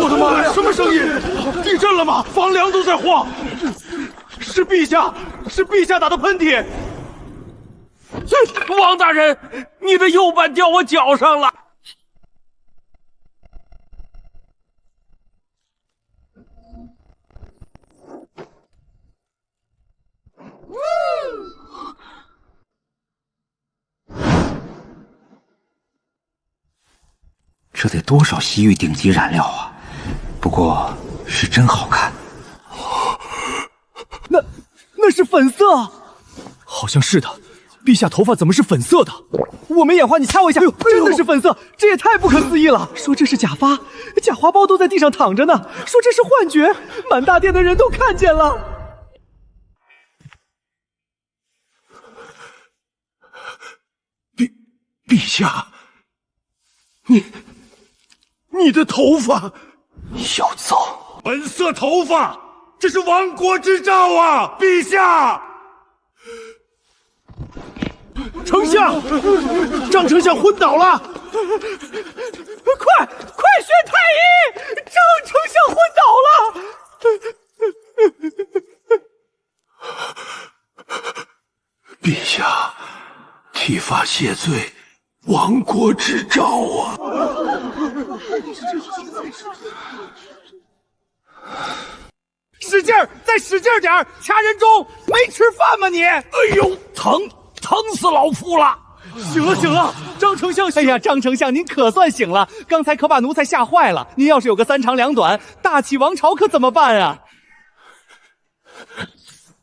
我的妈呀！什么声音？地震了吗？房梁都在晃。是陛下，是陛下打的喷嚏。王大人，你的右半掉我脚上了。这得多少西域顶级染料啊！不过是真好看。那是粉色，好像是的。陛下头发怎么是粉色的？我没眼花，你掐我一下。真的是粉色，这也太不可思议了！说这是假发，假花苞都在地上躺着呢。说这是幻觉，满大殿的人都看见了。陛下，你的头发要走！粉色头发，这是亡国之兆啊！陛下，丞相，张丞相昏倒了！快宣太医！张丞相昏倒了！陛下，剃发谢罪，亡国之兆啊！使劲儿，再使劲儿点儿，掐人中！没吃饭吗你？哎呦，疼死老夫了！醒了，张丞相！哎呀，张丞相，您可算醒了！刚才可把奴才吓坏了。您要是有个3长2短，大起王朝可怎么办啊？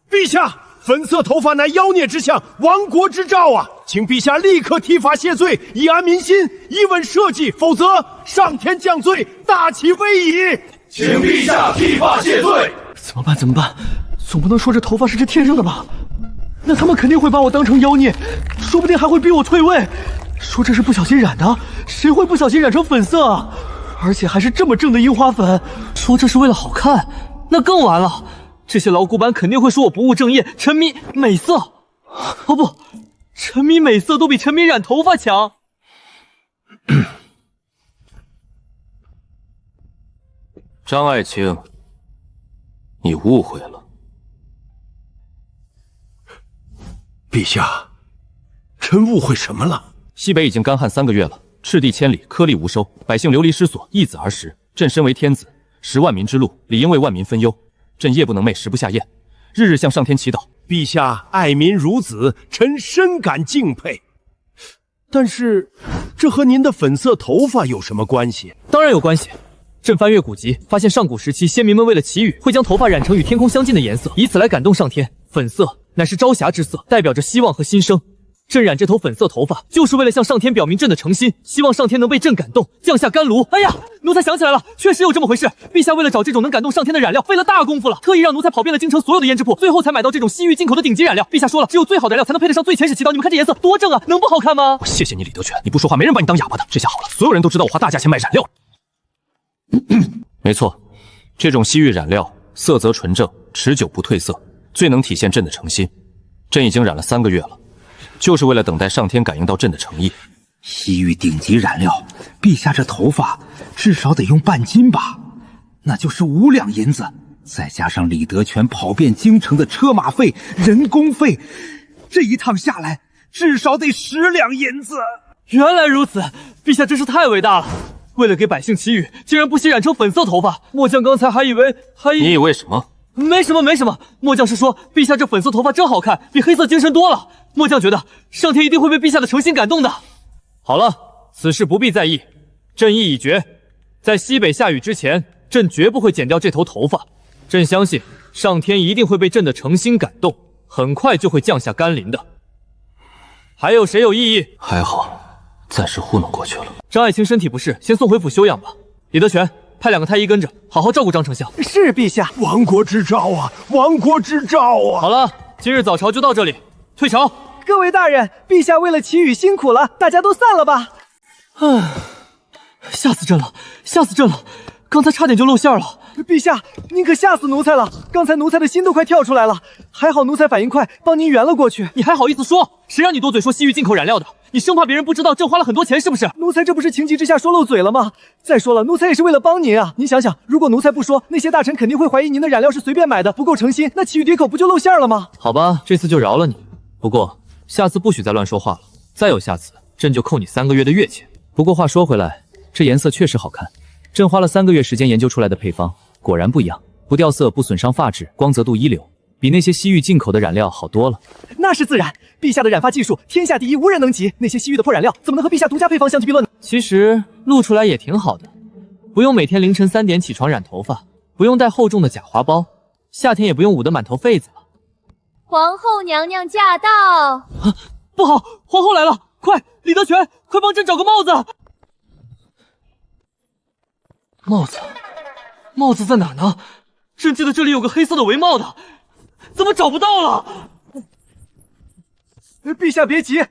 陛下，粉色头发乃妖孽之相，亡国之兆啊！请陛下立刻剃发谢罪，以安民心，以稳社稷，否则上天降罪，大起危矣！请陛下剃发谢罪。怎么办？总不能说这頭髮是这天生的吧？那他們肯定會把我當成妖孽，說不定還會逼我退位。說這是不小心染的，誰會不小心染成粉色啊？而且還是這麼正的櫻花粉。說這是為了好看，那更完了。這些勞古板肯定會說我不務正業，沉迷美色。哦不，沉迷美色都比沉迷染頭髮強。張愛卿，你誤會了。陛下，臣誤會什麼了？西北已經乾旱3個月了，赤地千里，顆粒無收，百姓流離失所，易子而食。朕身為天子，10萬民之路，理應為萬民分憂。朕夜不能寐，食不下咽，日日向上天祈禱。陛下愛民如子，臣深感敬佩。但是，這和您的粉色頭髮有什麼關係？當然有關係。朕翻閱古籍，發現上古時期先民們為了祈雨，會將頭髮染成與天空相近的顏色，以此來感動上天。粉色乃是朝霞之色，代表着希望和新生。朕染這頭粉色頭髮，就是為了向上天表明朕的誠心，希望上天能被朕感動，降下甘露。哎呀，奴才想起來了，確實有這麼回事。陛下為了找這種能感動上天的染料，費了大功夫了，特意讓奴才跑遍了京城所有的胭脂鋪，最後才買到這種西域進口的頂級染料。陛下說了，只有最好的染料才能配得上最前世祈禱。你們看這顏色多正啊，能不好看嗎？謝謝你李德全，你不說話沒人把你當啞巴的。這下好了，所有人都知道我花大價錢買染料了。沒錯，這種西域染料色澤純正，持久不褪色，最能體現朕的誠心。朕已經染了3個月了，就是為了等待上天感應到朕的誠意。西域頂級染料，陛下這頭髮至少得用半斤吧，那就是5兩銀子，再加上李德全跑遍京城的車馬費、人工費，這一趟下來至少得10兩銀子。原來如此，陛下真是太偉大了。為了給百姓祈雨，竟然不惜染成粉色頭髮。末將剛才還以為你以為什麼？沒什麼。末將是說，陛下這粉色頭髮真好看，比黑色精神多了。末將覺得上天一定會被陛下的誠心感動的。好了，此事不必在意，朕意已決，在西北下雨之前，朕絕不會剪掉這頭頭髮。朕相信上天一定會被朕的誠心感動，很快就會降下甘霖的。還有誰有異議？還好。暫時糊弄過去了。張愛卿身體不適，先送回府休養吧。李德全，派2個太醫跟着，好好照顧張丞相。是陛下。亡國之兆啊！亡國之兆啊！好了，今日早朝就到這裡，退朝。各位大人，陛下為了祈雨辛苦了，大家都散了吧。嚇死朕了，剛才差點就露餡了。陛下，您可嚇死奴才了！剛才奴才的心都快跳出來了，還好奴才反應快，幫您圓了過去。你還好意思說？誰讓你多嘴說西域進口染料的？你生怕別人不知道朕花了很多錢是不是？奴才這不是情急之下說漏嘴了嗎？再說了，奴才也是為了幫您啊！您想想，如果奴才不說，那些大臣肯定會懷疑您的染料是隨便買的，不夠誠心，那祁煜迭口不就露餡了嗎？好吧，這次就饒了你。不過下次不許再亂說話了，再有下次，朕就扣你3個月的月錢。不過話說回來，這顏色確實好看，朕花了3個月時間研究出來的配方，果然不一樣，不掉色，不損傷髮質，光澤度一流。比那些西域進口的染料好多了。那是自然，陛下的染髮技術天下第一，无人能及。那些西域的破染料怎么能和陛下獨家配方相提並論呢？其實露出來也挺好的，不用每天凌晨3點起床染頭髮，不用帶厚重的假花苞，夏天也不用捂得滿頭痱子了。皇後娘娘駕到！啊，不好，皇后來了！快，李德全，快幫朕找個帽子！帽子在哪呢？朕記得這裡有個黑色的圍帽的。怎麼找不到了？陛下別急，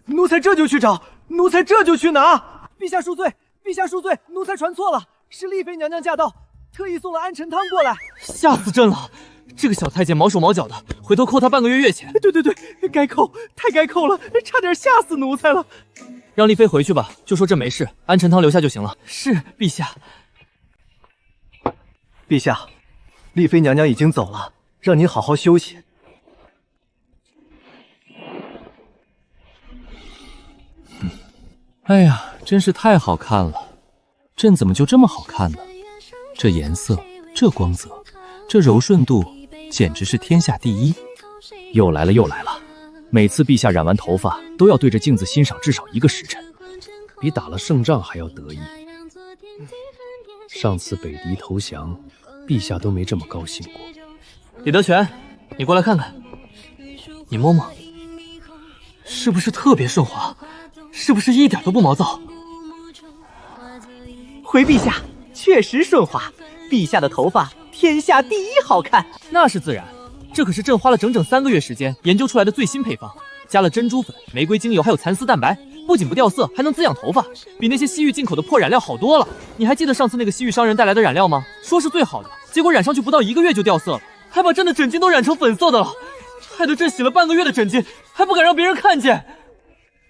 奴才這就去找，奴才這就去拿。陛下恕罪，陛下恕罪，奴才傳錯了，是麗妃娘娘駕到，特意送了安神湯過來。嚇死朕了！這個小太監毛手毛腳的，回頭扣他半個月月錢。對，該扣，太該扣了，差點嚇死奴才了。讓麗妃回去吧，就說朕沒事，安神湯留下就行了。是，陛下。陛下，麗妃娘娘已經走了。讓您好好休息。哎呀，真是太好看了！朕怎麼就這麼好看呢？這顏色，這光澤，這柔順度，簡直是天下第一。又來了！每次陛下染完頭髮，都要對着鏡子欣賞至少1個時辰，比打了勝仗還要得意。上次北狄投降，陛下都沒這麼高興過。李德全，你過來看看，你摸摸，是不是特別順滑？是不是一點都不毛躁？回陛下，確實順滑，陛下的頭髮天下第一好看。那是自然，這可是朕花了整整3個月時間研究出來的最新配方，加了珍珠粉、玫瑰精油還有蠶絲蛋白，不僅不掉色，還能滋養頭髮，比那些西域進口的破染料好多了。你還記得上次那個西域商人帶來的染料嗎？說是最好的，結果染上去不到1個月就掉色了。還把朕的枕巾都染成粉色的了，害得朕洗了半個月的枕巾，還不敢讓別人看見。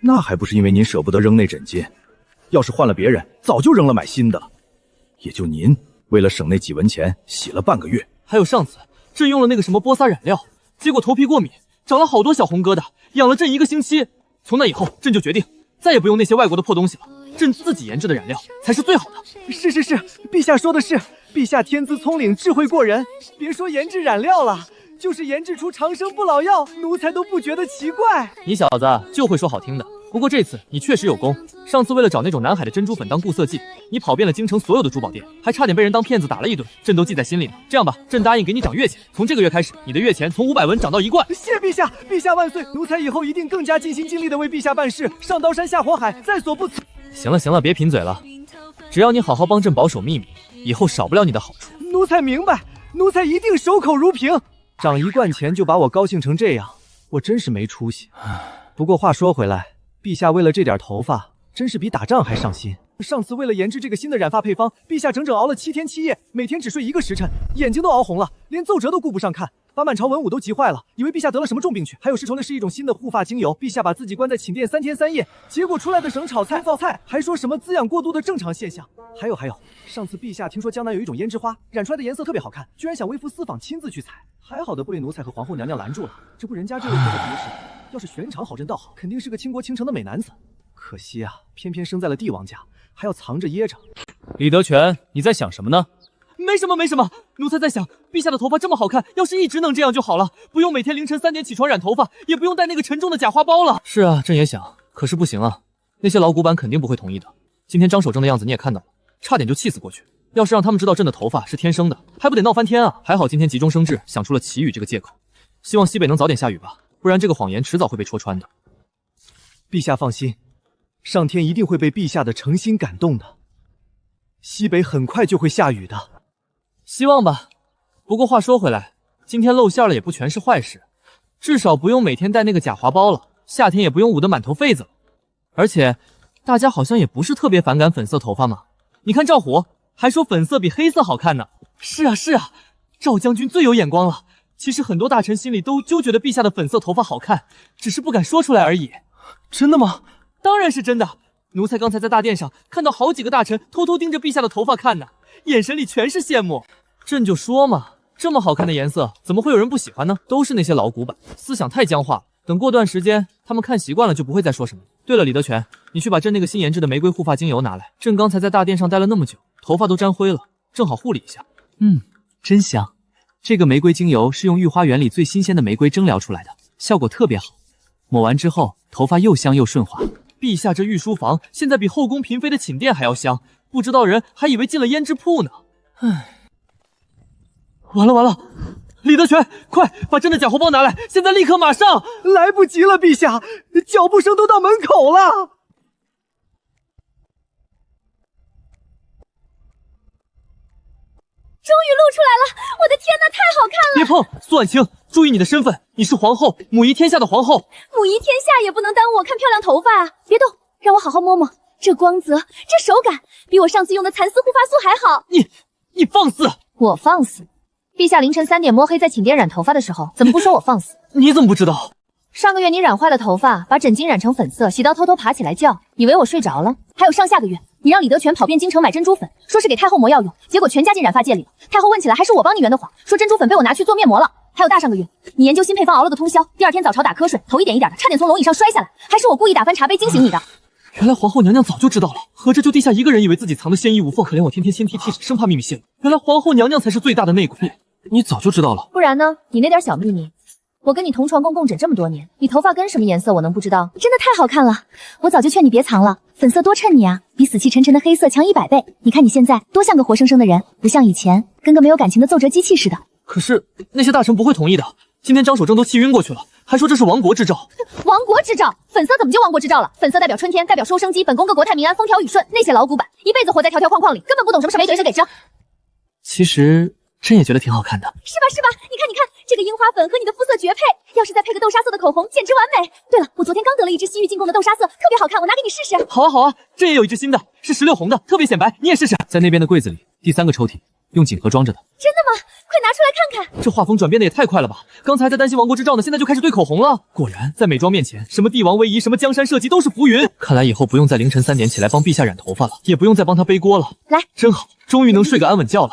那還不是因為您捨不得扔那枕巾，要是換了別人，早就扔了買新的。也就您為了省那幾文錢，洗了半個月。還有上次朕用了那個什麼波薩染料，結果頭皮過敏，長了好多小紅疙瘩，養了朕1個星期。從那以後，朕就決定再也不用那些外國的破東西了，朕自己研制的染料才是最好的。是，陛下說的是。陛下天資聰穎，智慧過人，別說研制染料了，就是研制出長生不老藥，奴才都不覺得奇怪。你小子就會說好聽的。不過這次你確實有功，上次為了找那種南海的珍珠粉當固色劑，你跑遍了京城所有的珠寶店，還差點被人當騙子打了一頓，朕都記在心裡呢。這樣吧，朕答應給你漲月錢，從這個月開始，你的月錢從500文漲到1貫。謝陛下，陛下萬歲！奴才以後一定更加盡心盡力的為陛下辦事，上刀山下火海，在所不辭。行了，別貧嘴了，只要你好好幫朕保守秘密，以後少不了你的好處。奴才明白，奴才一定守口如瓶。漲1貫錢就把我高興成這樣，我真是沒出息。不過話說回來，陛下為了這點頭髮，真是比打仗還上心。上次為了研制這個新的染髮配方，陛下整整熬了7天7夜，每天只睡1個時辰，眼睛都熬紅了，連奏折都顧不上看，把滿朝文武都急壞了，以為陛下得了什麼重病去。還有失傳的是一種新的護髮精油，陛下把自己關在寢殿3天3夜，結果出來的省炒菜造菜，還說什麼滋養過度的正常現象。還有，上次陛下聽說江南有一種胭脂花，染出來的顏色特別好看，居然想微服私訪親自去採，還好的被奴才和皇後娘娘攔住了。這不人家這位做的不是，要是玄常好朕倒好，肯定是個傾國傾城的美男子。可惜啊，偏偏生在了帝王家，還要藏着掖着。李德全，你在想什麼呢？沒什麼，奴才在想，陛下的頭髮這麼好看，要是一直能這樣就好了，不用每天凌晨3點起床染頭髮，也不用帶那個沉重的假花苞了。是啊，朕也想，可是不行啊，那些老古板肯定不會同意的。今天张守正的樣子你也看到了，差點就氣死過去。要是讓他們知道朕的頭髮是天生的，還不得鬧翻天啊！還好今天急中生智，想出了祁煜這個借口。希望西北能早點下雨吧，不然這個謊言遲早會被戳穿的。陛下放心，上天一定會被陛下的誠心感動的，西北很快就會下雨的。希望吧。不過話說回來，今天露餡了也不全是壞事，至少不用每天带那個假花苞了，夏天也不用捂得滿頭痱子了。而且大家好像也不是特別反感粉色頭髮嘛。你看趙虎還說粉色比黑色好看呢。是啊，趙將軍最有眼光了。其實很多大臣心裡都觉得陛下的粉色頭髮好看，只是不敢說出來而已。真的嗎？当然是真的。奴才刚才在大殿上看到好几个大臣偷偷盯着陛下的头发看呢，眼神里全是羡慕。朕就说嘛，这么好看的颜色，怎么会有人不喜欢呢？都是那些老古板，思想太僵化了。等過段时間，他们看習慣了，就不会再說什麼。對了，李德全，你去把朕那個新研製的玫瑰護髮精油拿來。朕剛才在大殿上待了那麼久，頭髮都沾灰了，正好護理一下。真香。這個玫瑰精油是用御花園裡最新鮮的玫瑰蒸療出來的，效果特別好。抹完之後，頭髮又香又順滑。陛下這御書房現在比後宮嬪妃的寢殿還要香，不知道人還以為進了胭脂鋪呢。唉，完了，李德全，快把朕的假貨包拿來，現在立刻馬上！來不及了，陛下，腳步聲都到門口了。終於露出來了！我的天哪，太好看了！別碰，蘇婉清，注意你的身份，你是皇後，母儀天下的皇後。母儀天下也不能耽誤我看漂亮頭髮啊！別動，讓我好好摸摸，這光澤，這手感，比我上次用的蠶絲護髮素還好。你放肆！我放肆？陛下凌晨3點摸黑在寢殿染頭髮的時候，怎麼不說我放肆？你怎麼不知道？上個月你染壞了頭髮，把枕巾染成粉色，洗到偷偷爬起來叫，以為我睡着了。還有上下個月，你讓李德全跑遍京城買珍珠粉，說是給太后磨藥用，結果全加進染髮界裡了。太后問起來，還是我幫你圓的謊，說珍珠粉被我拿去做面膜了。還有大上個月，你研究新配方熬了個通宵，第二天早朝打瞌睡，頭一點一點的，差點從龍椅上摔下來，還是我故意打翻茶杯驚醒你的。原來皇后娘娘早就知道了，合着就陛下一個人以為自己藏得鮮衣無縫，可憐我天天先提替生怕秘密泄露。原來皇后娘娘才是最大的內鬼。你早就知道了？不然呢？你那點小秘密，我跟你同床共枕這麼多年，你頭髮跟什麼顏色我能不知道？真的太好看了，我早就勸你別藏了，粉色多襯你啊，比死氣沉沉的黑色強100倍。你看你現在多像個活生生的人，不像以前跟個沒有感情的奏摺機器似的。可是那些大臣不會同意的，今天張守正都氣暈過去了，還說這是亡國之兆。亡國之兆？粉色怎麼就亡國之兆了？粉色代表春天，代表收生機，本宮個國泰民安，風調雨順。那些老古板一輩子活在條條框框裡，根本不懂什麼是沒懟誰給爭。其實朕也覺得挺好看的。是吧？你看，這個櫻花粉和你的膚色絕配，要是再配個豆沙色的口紅，簡直完美。對了，我昨天剛得了一支西域進貢的豆沙色，特別好看，我拿給你試試。好啊，朕也有一支新的，是16紅的，特別顯白，你也試試。在那邊的櫃子裡，第3個抽屜，用錦盒裝着的。真的嗎？快拿出來看看。這畫風轉變的也太快了吧！剛才還在擔心亡國之兆呢，現在就開始對口紅了。果然，在美妝面前，什麼帝王威儀，什麼江山社稷都是浮雲。看來以後不用在凌晨3點起來幫陛下染頭髮了，也不用再幫他背鍋了。來，真好，終於能睡個安穩覺了。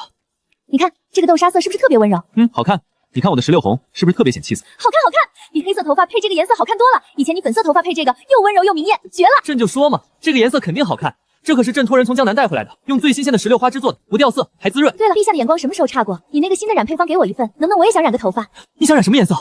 你看這個豆沙色是不是特別溫柔？好看。你看我的16紅是不是特別顯氣色？好看，比黑色頭髮配這個顏色好看多了。以前你粉色頭髮配這個又溫柔又明豔，絕了。朕就說嘛，這個顏色肯定好看。這可是朕托人從江南帶回來的，用最新鮮的16花織做的，不掉色還滋潤。對了，陛下的眼光什麼時候差過？你那個新的染配方給我一份，能不能我也想染個頭髮？你想染什麼顏色？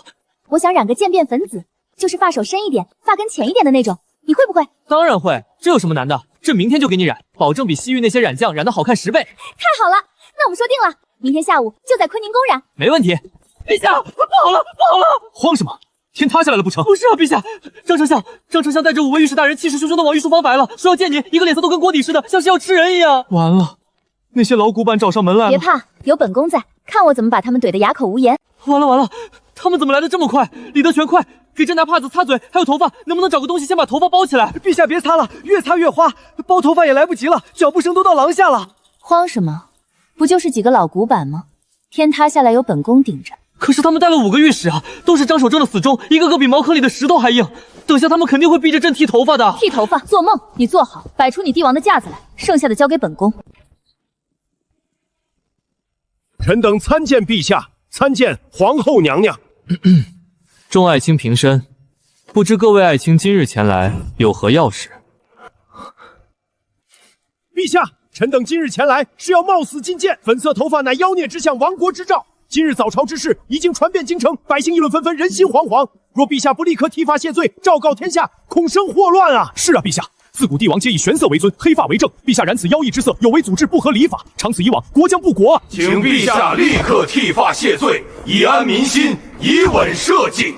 我想染個漸變粉紫，就是髮手深一點，髮根淺一點的那種。你會不會？當然會，這有什麼難的？朕明天就給你染，保證比西域那些染匠染得好看10倍。太好了，那我們說定了，明天下午就在坤寧宮染。沒問題。陛下，不好了！慌什麼？天塌下來了不成？不是啊，陛下，張丞相帶着5位御史大人氣勢洶洶的往御書房來了，說要見你，一個臉色都跟鍋底似的，像是要吃人一樣。完了，那些老古板找上門來了。別怕，有本宮在，看我怎麼把他們懟得啞口無言。完了，他們怎麼來得這麼快？李德全，快給朕拿帕子擦嘴，還有頭髮，能不能找個東西先把頭髮包起來？陛下別擦了，越擦越花，包頭髮也來不及了，腳步聲都到廊下了。慌什麼？不就是幾個老古板嗎？天塌下來有本宮頂着。可是他們帶了5個御史啊，都是張守正的死忠，一個個比茅坑裡的石頭還硬。等下他們肯定會逼着朕剃頭髮的。剃頭髮？做夢！你坐好，擺出你帝王的架子來，剩下的交給本宮。臣等參見陛下，參見皇後娘娘。眾愛卿平身，不知各位愛卿今日前來有何要事？陛下，臣等今日前來是要冒死覲見，粉色頭髮乃妖孽之相，亡國之兆。今日早朝之事已經傳遍京城，百姓議論紛紛，人心惶惶。若陛下不立刻剃髮謝罪，昭告天下，恐生禍亂啊！是啊，陛下，自古帝王皆以玄色為尊，黑髮為正。陛下染此妖異之色，有違祖制，不合禮法。長此以往，國將不國啊！請陛下立刻剃髮謝罪，以安民心，以穩社稷。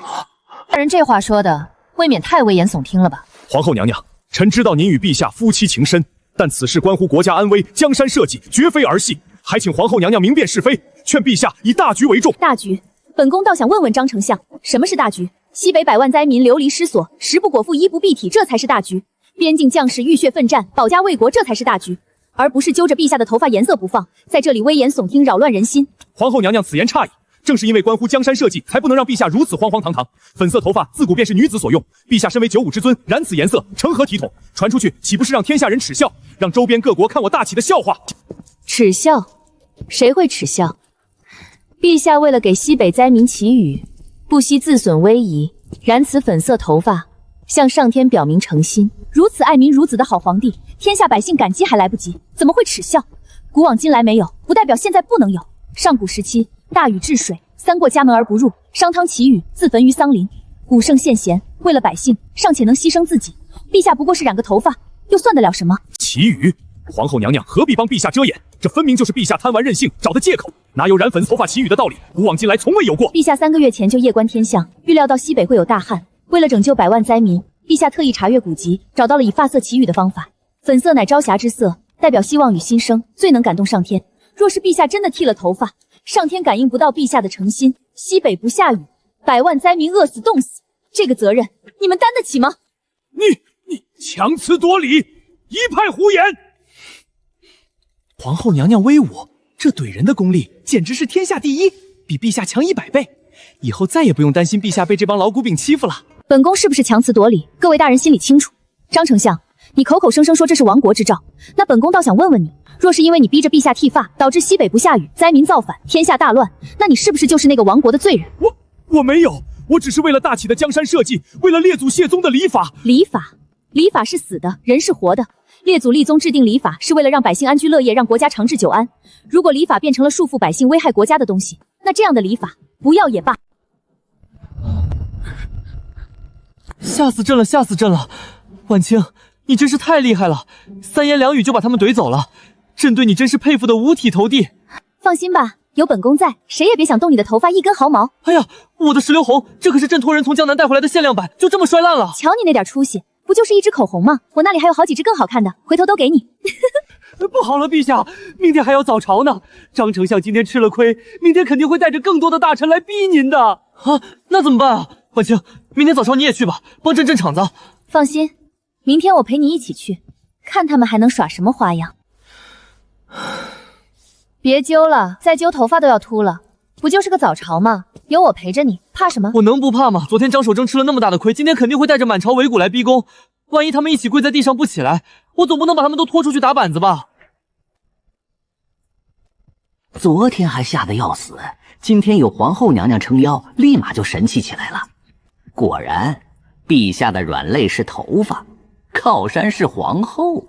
大人這話說的，未免太危言聳聽了吧？皇後娘娘，臣知道您與陛下夫妻情深，但此事關乎國家安危、江山社稷，絕非兒戲。還請皇後娘娘明辨是非，勸陛下以大局為重。大局？本宮倒想問問張丞相，什麼是大局？西北100萬災民流離失所，食不果腹，衣不蔽體，這才是大局。邊境將士浴血奮戰，保家衛國，這才是大局，而不是揪着陛下的頭髮顏色不放，在這裡危言聳聽，擾亂人心。皇後娘娘此言差矣，正是因為關乎江山社稷，才不能讓陛下如此荒荒唐唐。粉色頭髮自古便是女子所用，陛下身為九五之尊，染此顏色，成何體統？傳出去，豈不是讓天下人恥笑，讓周邊各國看我大齊的笑話？恥笑？誰會恥笑？陛下為了給西北災民祈雨，不惜自損威儀，染此粉色頭髮，向上天表明誠心。如此愛民如子的好皇帝，天下百姓感激還來不及，怎麼會恥笑？古往今來沒有，不代表現在不能有。上古時期，大禹治水，三過家門而不入；商湯祈雨，自焚於桑林。古聖先賢為了百姓，尚且能犧牲自己。陛下不過是染個頭髮，又算得了什麼？祈雨，皇後娘娘何必幫陛下遮掩？這分明就是陛下貪玩任性找的借口，哪有染粉頭髮祈雨的道理？古往今來從未有過。陛下3個月前就夜觀天象，預料到西北會有大旱，為了拯救百萬災民，陛下特意查閱古籍，找到了以髮色祈雨的方法。粉色乃朝霞之色，代表希望與新生，最能感動上天。若是陛下真的剃了頭髮，上天感应不到陛下的誠心，西北不下雨，百萬災民餓死凍死，這個責任你們擔得起嗎？你強詞奪理，一派胡言！皇後娘娘威武，這懟人的功力簡直是天下第一，比陛下強100倍。以後再也不用擔心陛下被這幫老骨餅欺負了。本宮是不是強詞奪理，各位大人心裡清楚。張丞相，你口口聲聲說這是亡國之兆，那本宮倒想問問你，若是因為你逼着陛下剃髮，導致西北不下雨，災民造反，天下大亂，那你是不是就是那個亡國的罪人？我沒有，我只是為了大齊的江山社稷，為了列祖謝宗的禮法。禮法是死的，人是活的。列祖立宗制定禮法，是為了讓百姓安居樂業，讓國家長治久安。如果禮法變成了束縛百姓、危害國家的東西，那這樣的禮法不要也罷。嚇死朕了，嚇死朕了！婉清，你真是太厲害了，3言2語就把他們懟走了，朕對你真是佩服得五體投地。放心吧，有本宮在，誰也別想動你的頭髮一根毫毛。哎呀，我的石榴紅，這可是朕托人從江南帶回來的限量版，就這麼摔爛了。瞧你那點出息，不就是一支口紅嗎？我那裡還有好幾支更好看的，回頭都給你。不好了，陛下，明天還要早朝呢。張丞相今天吃了虧，明天肯定會帶着更多的大臣來逼您的。啊，那怎麼辦啊？婉清，明天早朝你也去吧，幫朕鎮場子。放心，明天我陪你一起去，看他們還能耍什麼花樣。別揪了，再揪頭髮都要禿了。不就是個早朝嗎？有我陪着你，怕什麼？我能不怕嗎？昨天張守正吃了那麼大的虧，今天肯定會帶着滿朝文武來逼宮。萬一他們一起跪在地上不起來，我總不能把他們都拖出去打板子吧？昨天還嚇得要死，今天有皇後娘娘撐腰，立馬就神氣起來了。果然，陛下的軟肋是頭髮，靠山是皇後。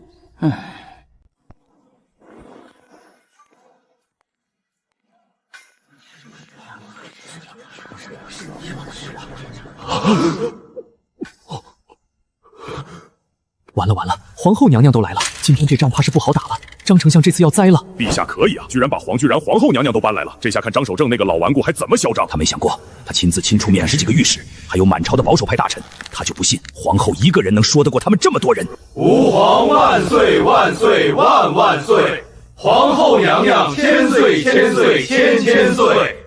完了，皇後娘娘都來了，今天這仗怕是不好打了。張丞相這次要栽了。陛下可以啊，居然把黄居然、皇後娘娘都搬來了，這下看張守正那個老顽固還怎麼囂張。他沒想過，他親自出面10幾個御史，還有滿朝的保守派大臣，他就不信皇後一個人能說得過他們這麼多人。吾皇萬歲萬歲萬萬歲！皇後娘娘千歲千歲千千歲！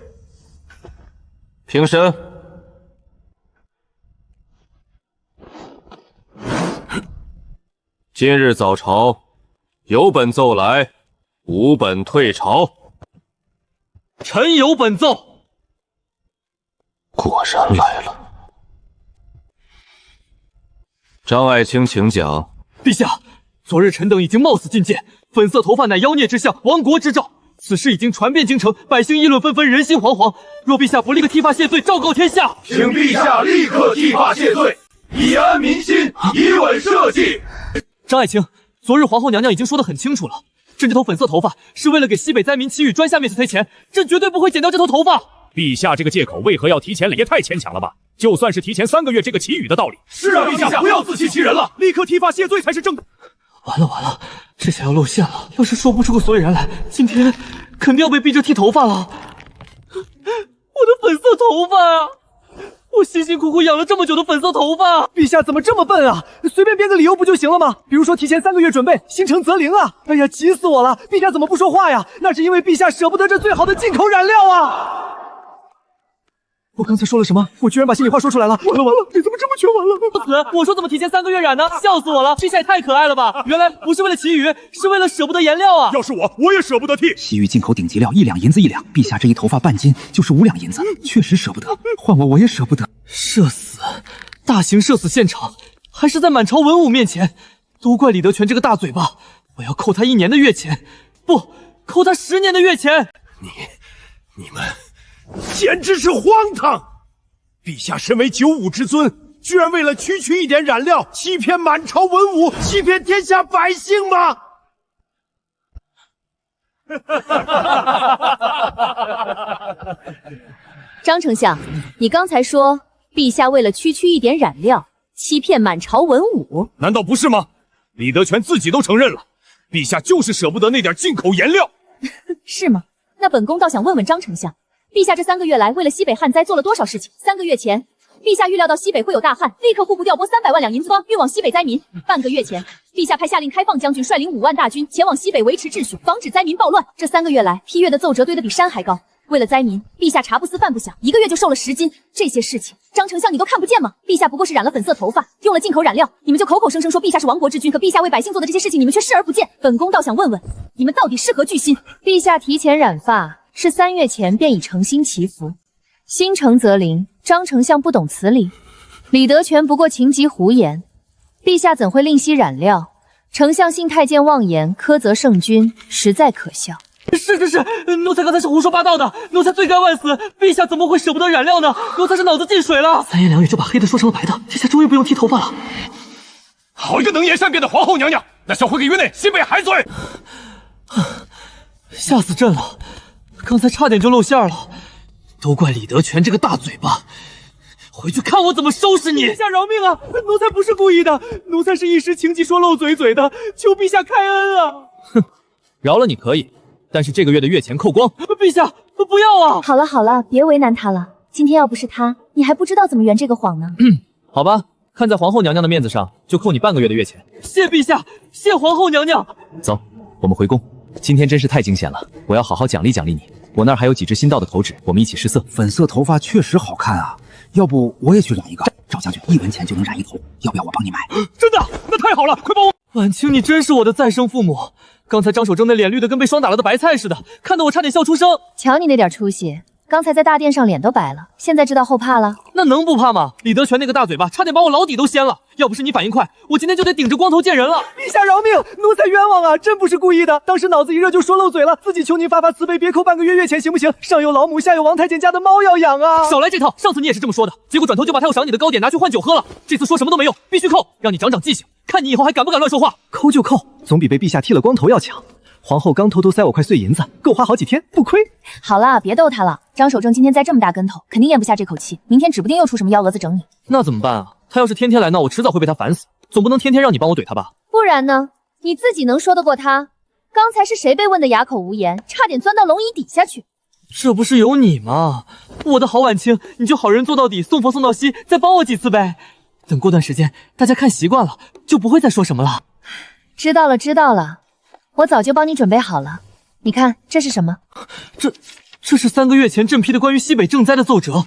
平身。今日早朝，有本奏来，无本退朝。臣有本奏。果然来了。张爱卿，請講。陛下，昨日臣等已經冒死進諫，粉色頭髮乃妖孽之相，亡國之兆。此事已經傳遍京城，百姓議論紛紛，人心惶惶。若陛下不立刻剃髮謝罪，昭告天下，請陛下立刻剃髮謝罪，以安民心，以穩社稷。張愛卿，昨日皇後娘娘已經說得很清楚了，朕这頭粉色頭髮是為了給西北災民祈雨專下面去推錢，朕絕對不會剪掉這頭頭髮。陛下這個借口為何要提前了？也太牽強了吧！就算是提前3個月這個祈雨的道理，是啊，陛下不要自欺欺人了，立刻剃髮謝罪才是正。完了，這下要露餡了。要是說不出個所以然來，今天肯定要被逼着剃頭髮了。我的粉色頭髮啊！我辛辛苦苦養了這麼久的粉色頭髮，陛下怎麼這麼笨啊？隨便編個理由不就行了嗎？比如說提前3個月準備，心誠則靈啊！哎呀，急死我了！陛下怎麼不說話呀？那是因為陛下捨不得這最好的進口染料啊！我刚才說了什麼？我居然把心裡話說出來了！完了完了，你怎麼這麼全完了？不死！我說怎麼提前3個月染呢？笑死我了！陛下也太可愛了吧！原來不是為了祈雨，是為了舍不得颜料啊！要是我也舍不得剃。西域进口顶级料1两银子1两，陛下这一头发半斤就是5两银子，确實舍不得。換我也舍不得。社死！大型社死現場，還是在滿朝文武面前，都怪李德全這個大嘴巴！我要扣他1年的月錢，不，扣他10年的月錢！你們簡直是荒唐！陛下身為95之尊，居然為了區區一點染料，欺騙滿朝文武，欺騙天下百姓嗎？張丞相，你剛才說陛下為了區區一點染料，欺騙滿朝文武，難道不是嗎？李德全自己都承認了，陛下就是捨不得那點進口顏料。是嗎？那本宮倒想問問張丞相，陛下這3個月來為了西北旱災做了多少事情？3個月前，陛下預料到西北會有大旱，立刻戶部調撥300萬兩銀子運往西北災民。半個月前，陛下派下令開放將軍率領5萬大軍前往西北維持秩序，防止災民暴亂。這3個月來，批閱的奏折堆得比山還高。為了災民，陛下茶不思飯不想，1個月就瘦了10斤。這些事情，張丞相你都看不見嗎？陛下不過是染了粉色頭髮，用了進口染料，你們就口口聲聲說陛下是亡國之君，可陛下為百姓做的這些事情，你們卻視而不見。本宮倒想問問，你們到底是何居心？陛下提前染髮，是3月前便已誠心祈福，心誠則靈。張丞相不懂此理，李德全不過情急胡言，陛下怎會吝惜染料？丞相信太監妄言，苛責聖君，實在可笑。是，奴才剛才是胡說八道的，奴才罪該萬死。陛下怎麼會捨不得染料呢？奴才是腦子進水了。3言2語就把黑的說成了白的，這下終於不用剃頭髮了。好一個能言善辯的皇後娘娘，那小回個月內西北海水。嚇死朕了，剛才差點就露餡了，都怪李德全這個大嘴巴。回去看我怎麼收拾你！陛下饒命啊！奴才不是故意的，奴才是一時情急說漏嘴的，求陛下開恩啊！哼，饒了你可以，但是這個月的月錢扣光。陛下，不要啊！好了，別為難他了。今天要不是他，你還不知道怎麼圓這個謊呢。好吧，看在皇後娘娘的面子上，就扣你半個月的月錢。謝陛下，謝皇後娘娘。走，我們回宮。今天真是太驚險了，我要好好獎勵獎勵你。我那兒還有幾支新到的口紙，我們一起試色。粉色頭髮確實好看啊，要不我也去染一個？趙將軍1文錢就能染一頭，要不要我幫你買？真的？那太好了，快幫我！婉清，你真是我的再生父母。剛才张守正那臉綠得跟被霜打了的白菜似的，看得我差點笑出聲。瞧你那點出息，剛才在大殿上臉都白了，現在知道後怕了？那能不怕嗎？李德全那個大嘴巴差點把我老底都掀了，要不是你反應快，我今天就得頂着光頭見人了。陛下饒命，奴才冤枉啊，真不是故意的，當時腦子一熱就說漏嘴了，自己求您发慈悲，別扣半個月月錢行不行？上有老母，下有王太監家的貓要養啊！少來這套，上次你也是這麼說的，結果轉頭就把他要賞你的糕點拿去換酒喝了。這次說什麼都沒用，必須扣，讓你長長記性，看你以後還敢不敢亂說話。扣就扣，總比被陛下剃了光頭要強。皇後剛偷偷塞我塊碎銀子，夠花好幾天，不虧。好了，別逗他了。張守正今天栽這麼大跟頭，肯定咽不下這口氣，明天指不定又出什麼幺蛾子整你。那怎麼辦啊？他要是天天來鬧，我遲早會被他煩死。總不能天天讓你幫我懟他吧？不然呢？你自己能說得過他？剛才是誰被問得啞口無言，差點鑽到龍椅底下去？這不是有你嗎？我的好婉清，你就好人做到底，送佛送到西，再幫我幾次唄。等過段時間，大家看習慣了，就不會再說什麼了。知道了。我早就幫你準備好了，你看這是什麼？這是3個月前朕批的關於西北賑災的奏折，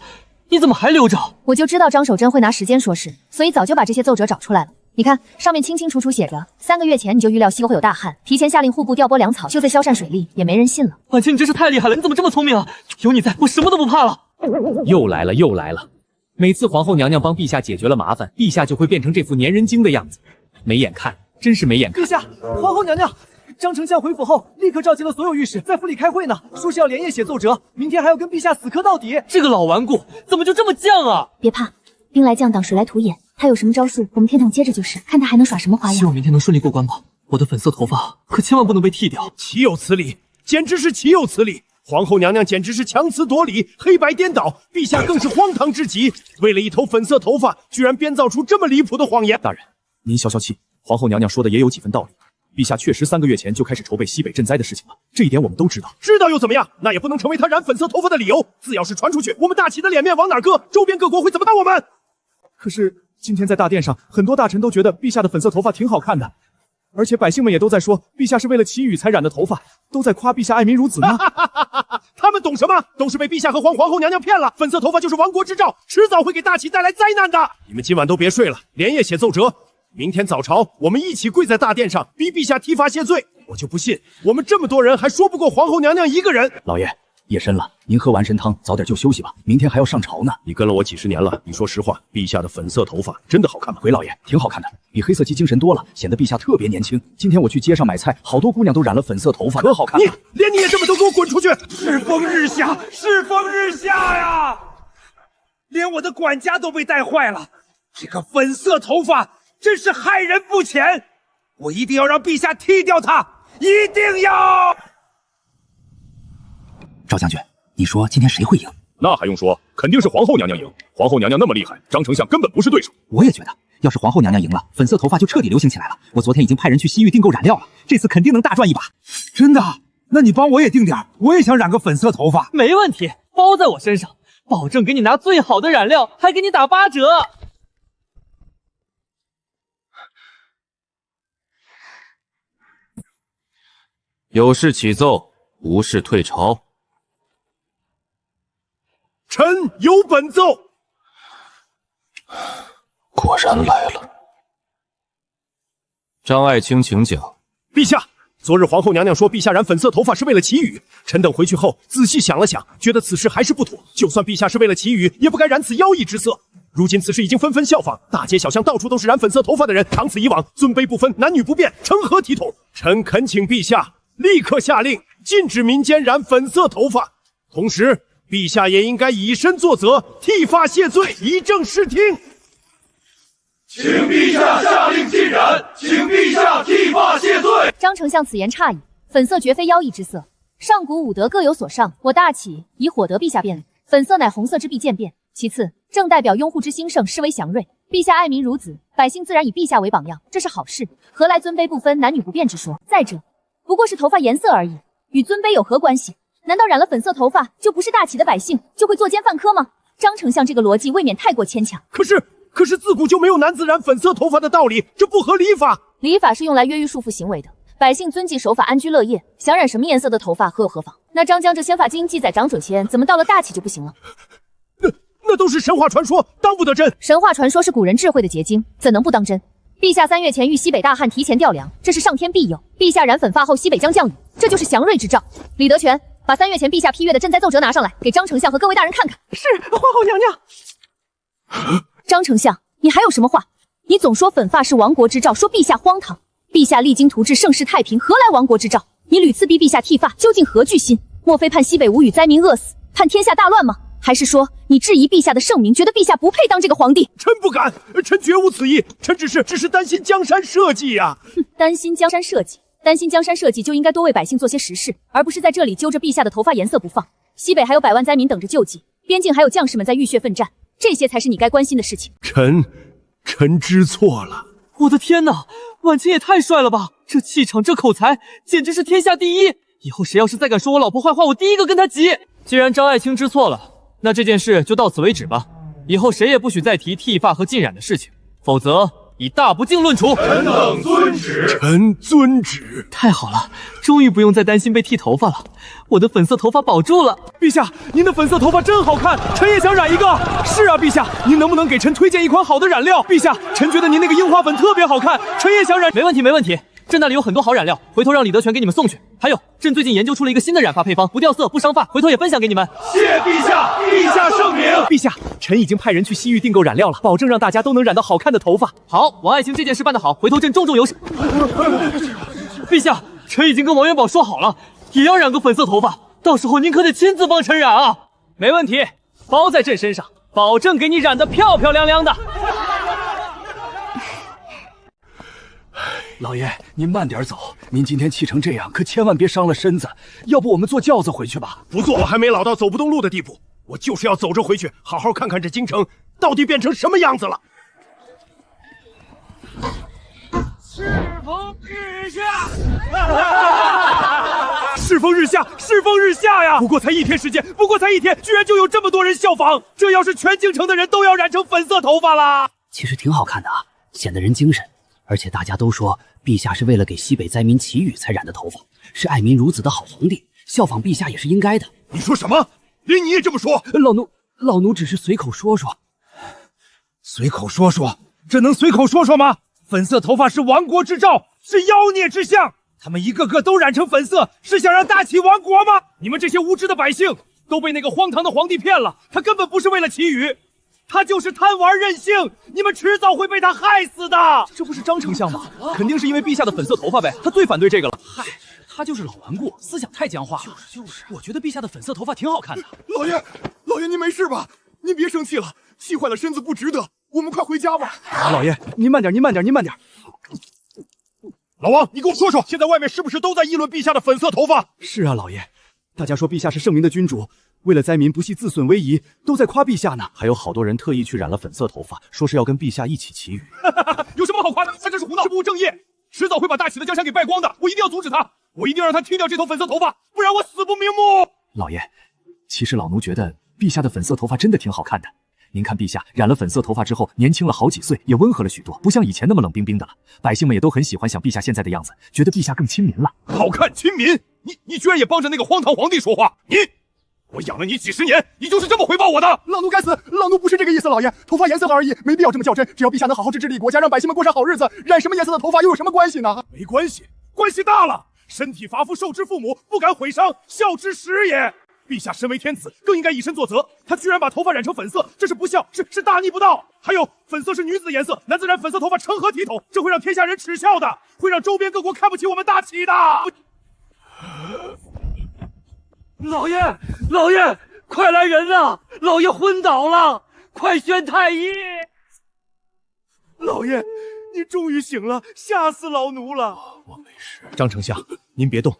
你怎麼還留着？我就知道張守真會拿時間說事，所以早就把這些奏折找出來了。你看上面清清楚楚寫着，3個月前你就預料西歐會有大旱，提前下令戶部調撥糧草，就在消散水利，也沒人信了。婉清，你真是太厲害了，你怎麼這麼聰明啊？有你在，我什麼都不怕了。又來了！每次皇後娘娘幫陛下解決了麻煩，陛下就會變成這副粘人精的樣子，沒眼看，真是沒眼看。陛下，皇後娘娘。張丞相回府後，立刻召集了所有御史，在府裡開會呢，說是要連夜寫奏折，明天還要跟陛下死磕到底。這個老頑固怎麼就這麼犟啊？別怕，兵來將擋，水來土掩，他有什麼招數，我們天堂接着就是，看他還能耍什麼花樣。希望明天能順利過關吧。我的粉色頭髮可千萬不能被剃掉。豈有此理！簡直是豈有此理！皇后娘娘簡直是強詞奪理，黑白顛倒，陛下更是荒唐至極。為了一頭粉色頭髮，居然編造出這麼離譜的謊言。大人，您消消氣，皇後娘娘說的也有幾分道理。陛下確實3個月前就開始籌備西北賑災的事情了，這一點我們都知道。知道又怎麼樣？那也不能成為他染粉色頭髮的理由。自要是傳出去，我們大齊的臉面往哪兒擱？周邊各國會怎麼看我們？可是今天在大殿上，很多大臣都覺得陛下的粉色頭髮挺好看的，而且百姓們也都在說，陛下是為了祈雨才染的頭髮，都在誇陛下愛民如子呢。太他们懂什麼？都是被陛下和皇后娘娘騙了。粉色頭髮就是亡國之兆，遲早會給大齊帶來災難的。你們今晚都別睡了，連夜寫奏折。明天早朝，我們一起跪在大殿上，逼陛下剃髮謝罪。我就不信，我們這麼多人還說不過皇后娘娘一個人。老爺，夜深了，您喝完參湯，早點就休息吧，明天還要上朝呢。你跟了我幾十年了，你說實話，陛下的粉色頭髮真的好看嗎？回老爺，挺好看的，比黑色姬精神多了，顯得陛下特別年輕。今天我去街上買菜，好多姑娘都染了粉色頭髮，可好看了。連你也這麼都給我滾出去！世風日下，世風日下呀！連我的管家都被帶壞了。這個粉色頭髮真是害人不淺，我一定要讓陛下剃掉它，一定要！趙將軍，你說今天誰會贏？那還用說，肯定是皇后娘娘贏。皇後娘娘那麼厲害，張丞相根本不是對手。我也覺得，要是皇后娘娘贏了，粉色頭髮就徹底流行起來了。我昨天已經派人去西域訂購染料了，這次肯定能大賺一把。真的？那你幫我也訂點，我也想染個粉色頭髮。沒問題，包在我身上，保證給你拿最好的染料，還給你打8折。有事起奏，無事退朝。臣有本奏。果然來了。張愛卿，請講。陛下，昨日皇后娘娘說陛下染粉色頭髮是為了祈雨，臣等回去後仔細想了想，覺得此事還是不妥。就算陛下是為了祈雨，也不該染此妖異之色。如今此事已經紛紛效仿，大街小巷到處都是染粉色頭髮的人，長此以往，尊卑不分，男女不辨，成何體統？臣懇請陛下立刻下令禁止民間染粉色頭髮，同時陛下也應該以身作則，剃髮謝罪，以正視聽。請陛下下令禁染，請陛下剃髮謝罪。張丞相此言差矣，粉色絕非妖異之色，上古五德各有所上，我大齊以火得陛下便利，粉色乃紅色之必漸變。其次，正代表擁護之興盛，是為祥瑞。陛下愛民如子，百姓自然以陛下為榜樣，這是好事，何來尊卑不分、男女不辨之說？再者，不過是頭髮顏色而已，與尊卑有何關係？難道染了粉色頭髮就不是大齊的百姓，就會作奸犯科嗎？張丞相這個邏輯未免太過牽強。可是自古就沒有男子染粉色頭髮的道理，這不合禮法。禮法是用來越獄束縛行為的，百姓遵紀守法，安居樂業，想染什麼顏色的頭髮何有何妨？那張江這先髮經記載長準前，怎麼到了大齊就不行了？那都是神話傳說，當不得真。神話傳說是古人智慧的結晶，怎能不當真？陛下3月前遇西北大旱，提前調糧，這是上天庇佑。陛下染粉髮後，西北將降雨，這就是祥瑞之兆。李德全，把3月前陛下批閱的賑災奏折拿上來，給張丞相和各位大人看看。是，皇後娘娘。張丞相，你還有什麼話？你總說粉髮是亡國之兆，說陛下荒唐。陛下勵精圖治，盛世太平，何來亡國之兆？你屢次逼陛下剃髮，究竟何居心？莫非盼西北無雨，災民餓死，盼天下大亂嗎？還是說你質疑陛下的聖明，覺得陛下不配當這個皇帝？臣不敢，臣絕無此意，臣只是擔心江山社稷呀。擔心江山社稷，擔心江山社稷就應該多為百姓做些實事，而不是在這裡揪着陛下的頭髮顏色不放。西北還有100萬災民等着救濟，邊境還有將士們在浴血奮戰，這些才是你該關心的事情。臣知錯了。我的天哪，婉清也太帥了吧！這氣場，這口才，簡直是天下第一。以後誰要是再敢說我老婆壞話，我第一個跟他急。既然張愛卿知錯了，那這件事就到此為止吧。以後誰也不許再提剃髮和浸染的事情，否則以大不敬論處。臣等遵旨。臣遵旨。太好了，終於不用再擔心被剃頭髮了，我的粉色頭髮保住了。陛下，您的粉色頭髮真好看，臣也想染一個。是啊，陛下，您能不能給臣推薦一款好的染料？陛下，臣覺得您那個櫻花粉特別好看，臣也想染。沒問題，沒問題。朕那裡有很多好染料，回頭讓李德全給你們送去。還有，朕最近研究出了一個新的染髮配方，不掉色不傷髮，回頭也分享給你們。謝陛下，陛下聖明。陛下，臣已經派人去西域訂購染料了，保證讓大家都能染到好看的頭髮。好，王愛卿這件事辦得好，回頭朕重重有賞。陛下，臣已經跟王元寶說好了，也要染個粉色頭髮，到時候您可得親自幫臣染啊。沒問題，包在朕身上，保證給你染得漂漂亮亮的。老爺，您慢點走，您今天氣成這樣，可千萬別傷了身子。要不我們坐轎子回去吧？不坐，我還沒老到走不動路的地步，我就是要走着回去，好好看看這京城到底變成什麼樣子了。世風日下，世風日下，世風日下呀！不過才1天時間，居然就有這麼多人效仿。這要是全京城的人都要染成粉色頭髮啦！其實挺好看的啊，顯得人精神。而且大家都說，陛下是為了給西北災民祈雨才染的頭髮，是愛民如子的好皇帝，效仿陛下也是應該的。你说什么？连你也这么说？老奴只是随口说说。随口说说？这能随口说说吗？粉色头发是亡国之兆，是妖孽之象。他们一个个都染成粉色，是想让大齐亡国吗？你们这些无知的百姓都被那个荒唐的皇帝骗了，他根本不是为了祈雨，他就是贪玩任性，你们迟早会被他害死的。这不是张丞相吗？肯定是因为陛下的粉色头发呗，他最反对这个了。嗨，他就是老顽固，思想太僵化了。就是，我觉得陛下的粉色头发挺好看的。老爷，您没事吧？您別生氣了，氣壞了身子不值得。我們快回家吧。老爺，您慢點，您慢點，您慢點。老王，你給我說說，現在外面是不是都在議論陛下的粉色頭髮？是啊，老爺，大家說陛下是聖明的君主，為了災民不惜自損為夷，都在誇陛下呢。還有好多人特意去染了粉色頭髮，說是要跟陛下一起祈雨。有什麼好誇的？他這是胡鬧，是不務正業，遲早會把大齊的江山給敗光的。我一定要阻止他，我一定要讓他剃掉這頭粉色頭髮，不然我死不瞑目。老爺，其實老奴覺得陛下的粉色頭髮真的挺好看的。您看陛下染了粉色頭髮之後，年輕了好幾歲，也溫和了許多，不像以前那麼冷冰冰的了。百姓們也都很喜歡想陛下現在的樣子，覺得陛下更親民了。好看親民？你居然也幫着那個荒唐皇帝說話？我養了你幾十年，你就是這麼回報我的？老奴該死，老奴不是這個意思，老爺，頭髮顏色而已，沒必要這麼較真。只要陛下能好好治理國家，讓百姓們過上好日子，染什麼顏色的頭髮又有什麼關係呢？沒關係，關係大了。身體髮膚受之父母，不敢毀傷，孝之始也。陛下身為天子，更應該以身作則。他居然把頭髮染成粉色，這是不孝，是大逆不道。還有，粉色是女子的顏色，男子染粉色頭髮成何體統？這會讓天下人恥笑的，會讓周邊各國看不起我們大齊的。老爺，快來人啊！老爺昏倒了，快宣太醫！老爺，你終於醒了，嚇死老奴了。我沒事。張丞相，您別動，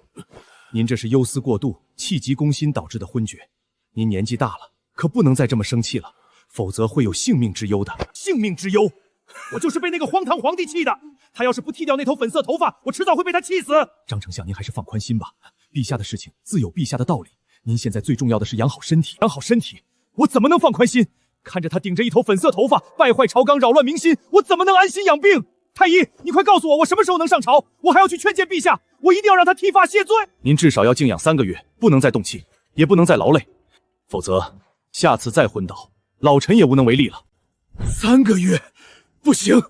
您這是憂思過度，氣急攻心導致的昏厥。您年紀大了，可不能再這麼生氣了，否則會有性命之憂的。性命之憂？我就是被那個荒唐皇帝氣的，他要是不剃掉那頭粉色頭髮，我遲早會被他氣死。張丞相，您還是放寬心吧，陛下的事情自有陛下的道理。您現在最重要的是養好身體。養好身體？我怎麼能放寬心？看着他頂着一頭粉色頭髮，敗壞朝綱，擾亂民心，我怎麼能安心養病？太醫，你快告訴我，我什麼時候能上朝？我還要去勸諫陛下，我一定要讓他剃髮謝罪。您至少要靜養3個月，不能再動氣，也不能再勞累，否則下次再昏倒，老臣也無能為力了。3個月？不行，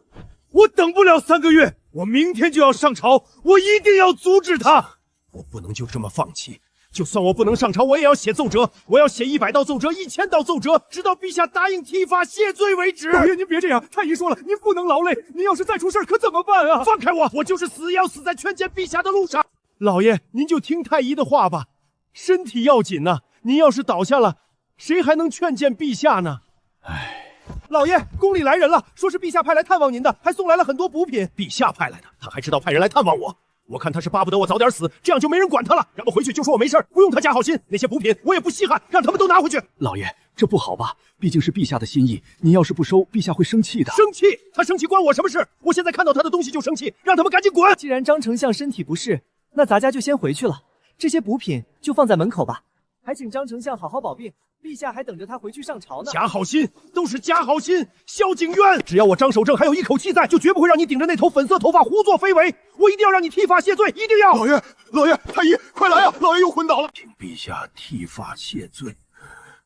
我等不了3個月，我明天就要上朝，我一定要阻止他。我不能就這麼放棄。就算我不能上朝，我也要寫奏折，我要寫100道奏折，1000道奏折，直到陛下答應剃髮謝罪為止。老爺，您別這樣，太醫說了，您不能勞累，您要是再出事可怎麼辦啊？放開我，我就是死也要死在勸諫陛下的路上。老爺，您就聽太醫的話吧，身體要緊吶，您要是倒下了，誰還能勸諫陛下呢？唉，老爺，宮裡來人了，說是陛下派來探望您的，還送來了很多補品。陛下派來的，他還知道派人來探望我。我看他是巴不得我早點死，這樣就沒人管他了。讓我回去就說我沒事，不用他加好心。那些補品我也不稀罕，讓他們都拿回去。老爺，這不好吧？畢竟是陛下的心意，您要是不收，陛下會生氣的。生氣？他生氣關我什麼事？我現在看到他的東西就生氣，讓他們趕緊滾。既然張丞相身體不適，那咱家就先回去了。這些補品就放在門口吧。還請張丞相好好保病，陛下還等着他回去上朝呢。假好心，都是假好心，蕭景淵。只要我張守正還有一口氣在，就絕不會讓你頂着那頭粉色頭髮胡作非為。我一定要讓你剃髮謝罪，一定要！老爺，太醫，快來啊！老爺又昏倒了，請陛下剃髮謝罪。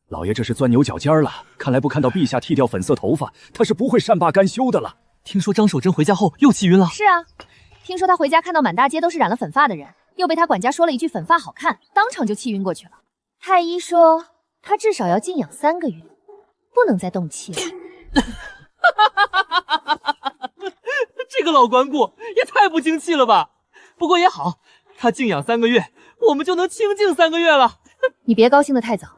老爺這是鑽牛角尖了，看來不看到陛下剃掉粉色頭髮，他是不會善罷甘休的了。聽說張守正回家後又氣暈了。是啊，聽說他回家看到滿大街都是染了粉髮的人，又被他管家說了一句粉髮好看，當場就氣暈過去了。太醫說他至少要靜養3個月，不能再動氣了。這個老頑固也太不爭氣了吧！不過也好，他靜養3個月，我們就能清靜3個月了。你別高興得太早，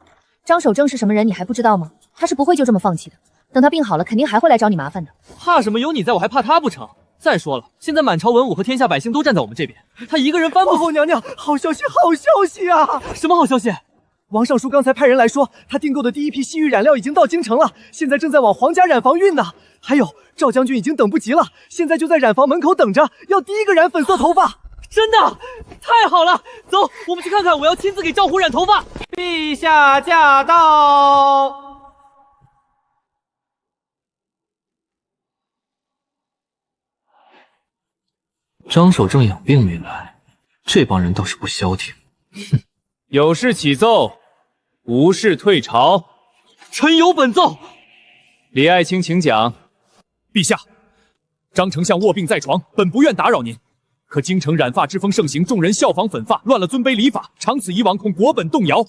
張守正是什麼人你還不知道嗎？他是不會就這麼放棄的，等他病好了肯定還會來找你麻煩的。怕什麼？有你在我還怕他不成？再說了，現在滿朝文武和天下百姓都站在我們這邊，他一個人翻不。皇後娘娘，好消息，好消息啊！什麼好消息？王尚書剛才派人來說，他訂購的第一批西域染料已經到京城了，現在正在往皇家染坊運呢。還有趙將軍已經等不及了，現在就在染坊門口等着，要第一個染粉色頭髮。真的太好了，走，我們去看看，我要親自給趙虎染頭髮。陛下駕到！張守正養病沒來，這幫人倒是不消停。哼，有事啟奏，无事退朝。臣有本奏。李爱卿，请講。陛下，张丞相卧病在床，本不願打擾您。可京城染髮之風盛行，眾人效仿粉髮，亂了尊卑禮法，長此以往，恐國本動搖。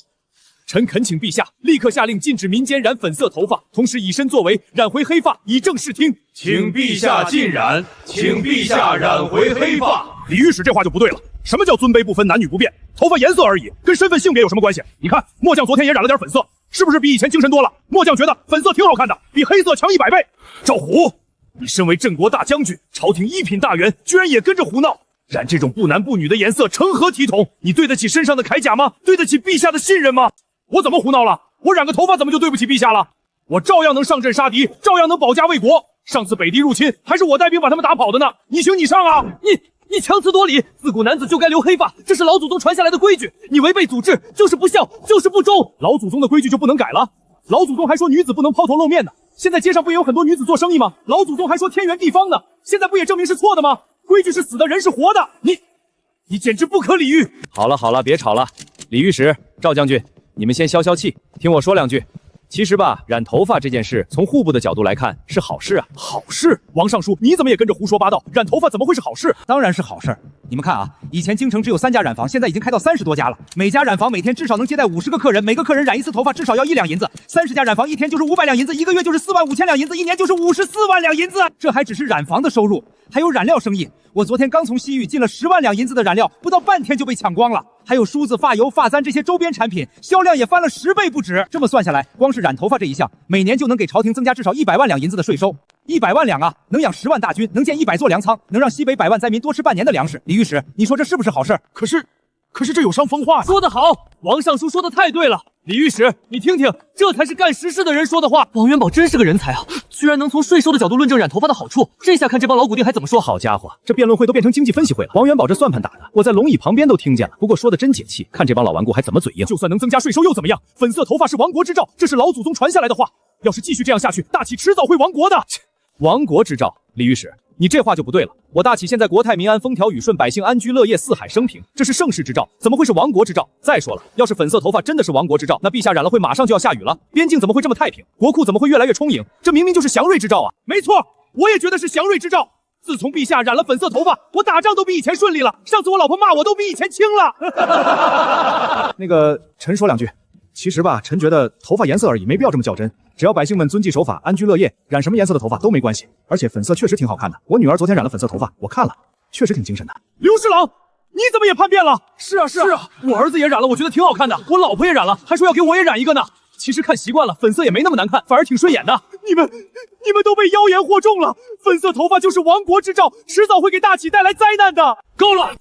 臣懇請陛下立刻下令禁止民間染粉色頭髮，同時以身作為，染回黑髮，以正視聽。請陛下禁染，請陛下染回黑髮。李御史这話就不对了。什麼叫尊卑不分，男女不變？頭髮顏色而已，跟身份性別有什麼關係？你看，末將昨天也染了點粉色，是不是比以前精神多了？末將覺得粉色挺好看的，比黑色強100倍。趙虎，你身為鎮國大將軍，朝廷一品大員，居然也跟着胡鬧，染這種不男不女的顏色，成何體統？你對得起身上的鎧甲嗎？對得起陛下的信任嗎？我怎麼胡鬧了？我染個頭髮怎麼就對不起陛下了？我照樣能上陣殺敵，照樣能保家衛國。上次北狄入侵，還是我帶兵把他們打跑的呢。你行你上啊！你強詞奪理，自古男子就該留黑髮，這是老祖宗傳下來的規矩。你違背祖制，就是不孝，就是不忠。老祖宗的規矩就不能改了？老祖宗還說女子不能拋頭露面呢。現在街上不也有很多女子做生意嗎？老祖宗還說天圓地方呢。現在不也證明是錯的嗎？規矩是死的，人是活的。你簡直不可理喻。好了，別吵了。李御史、趙將軍，你們先消消氣，聽我說兩句。其實吧，染頭髮這件事，從戶部的角度來看是好事啊。好事？王尚書，你怎麼也跟着胡說八道？染頭髮怎麼會是好事？當然是好事。你們看啊，以前京城只有3家染坊，現在已經開到30多家了。每家染坊每天至少能接待50個客人，每個客人染一次頭髮至少要1兩銀子。30家染坊一天就是500兩銀子，一個月就是45000兩銀子，一年就是54萬兩銀子。這還只是染坊的收入，還有染料生意。我昨天剛從西域進了10萬兩銀子的染料，不到半天就被搶光了。還有梳子、髮油、髮簪這些周邊產品，銷量也翻了10倍不止。這麼算下來，光是染頭髮這一項，每年就能給朝廷增加至少100萬兩銀子的稅收。100萬兩啊，能養10萬大軍，能建100座糧倉，能讓西北100萬災民多吃半年的糧食。李御史，你說這是不是好事？可是這有傷風化呀。說得好，王尚書說的太對了。李御史，你聽聽，這才是幹實事的人說的話。王元寶真是個人才啊，居然能從稅收的角度論證染頭髮的好處。這下看這幫老骨釘還怎麼說。好家伙，這辯論會都變成經濟分析會了。王元寶這算盤打的，我在龍椅旁邊都聽見了。不過說的真解氣，看這幫老頑固還怎麼嘴硬。就算能增加稅收又怎麼樣？粉色頭髮是亡國之兆，這是老祖宗傳下來的話。要是繼續這樣下去，大啟遲早會亡國的。亡國之兆，李御史，你這話就不對了。我大啟現在國泰民安，風調雨順，百姓安居樂業，四海升平，這是盛世之兆，怎麼會是亡國之兆？再說了，要是粉色頭髮真的是亡國之兆，那陛下染了會馬上就要下雨了，邊境怎麼會這麼太平？國庫怎麼會越來越充盈？這明明就是祥瑞之兆啊！沒錯，我也覺得是祥瑞之兆。自從陛下染了粉色頭髮，我打仗都比以前順利了。上次我老婆罵我都比以前輕了。那個，臣說兩句。其實吧，臣覺得頭髮顏色而已，沒必要這麼較真。只要百姓們遵紀守法，安居樂業，染什麼顏色的頭髮都沒關係。而且粉色確實挺好看的，我女兒昨天染了粉色頭髮，我看了，確實挺精神的。劉侍郎，你怎麼也叛變了？是啊，我兒子也染了，我覺得挺好看的。我老婆也染了，還說要給我也染一個呢。其實看習慣了，粉色也沒那麼難看，反而挺順眼的。你們都被妖言惑眾了，粉色頭髮就是亡國之兆，遲早會給大啟帶來災難的。夠了，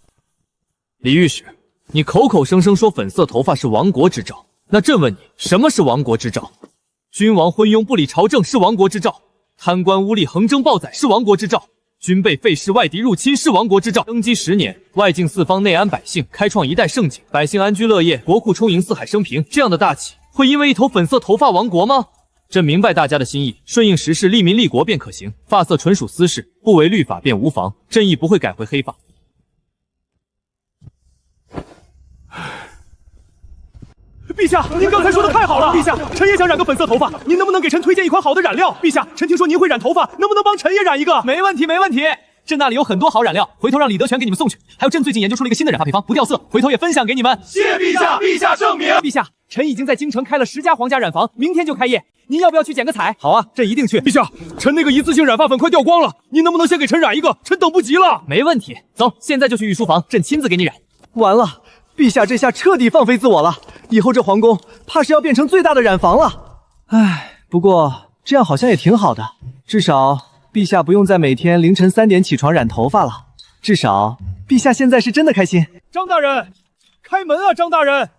李御史，你口口聲聲說粉色頭髮是亡國之兆。那朕問你，什麼是亡國之兆？君王昏庸不理朝政是亡國之兆，貪官污吏橫徵暴宰是亡國之兆，軍備廢弛，外敵入侵是亡國之兆。登基10年，外靖四方，內安百姓，開創一代盛景，百姓安居樂業，國庫充盈，四海升平。這樣的大啟，會因為一頭粉色頭髮亡國嗎？朕明白大家的心意，順應時勢，利民利國便可行。髮色純屬私事，不違律法便無妨。朕亦不會改回黑髮。陛下，您剛才說的太好了。陛下，臣也想染個粉色頭髮，您能不能給臣推薦一款好的染料？陛下，臣聽說您會染頭髮，能不能幫臣也染一個？沒問題，朕那裡有很多好染料，回頭讓李德全給你們送去。還有朕最近研究出了一個新的染髮配方，不掉色，回頭也分享給你們。謝陛下，陛下聖明。陛下，臣已經在京城開了10家皇家染坊，明天就開業，您要不要去剪個彩？好啊，朕一定去。陛下，臣那個一次性染髮粉快掉光了，您能不能先給臣染一個？臣等不及了。沒問題，走，現在就去御書房，朕親自給你染。完了，陛下這下徹底放飛自我了，以後這皇宮怕是要變成最大的染坊了。唉，不過這樣好像也挺好的，至少陛下不用再每天凌晨3點起床染頭髮了。至少陛下現在是真的開心。張大人，開門啊，張大人。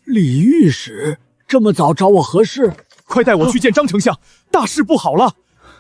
李御史這麼早找我何事？快帶我去見張丞相，大事不好了。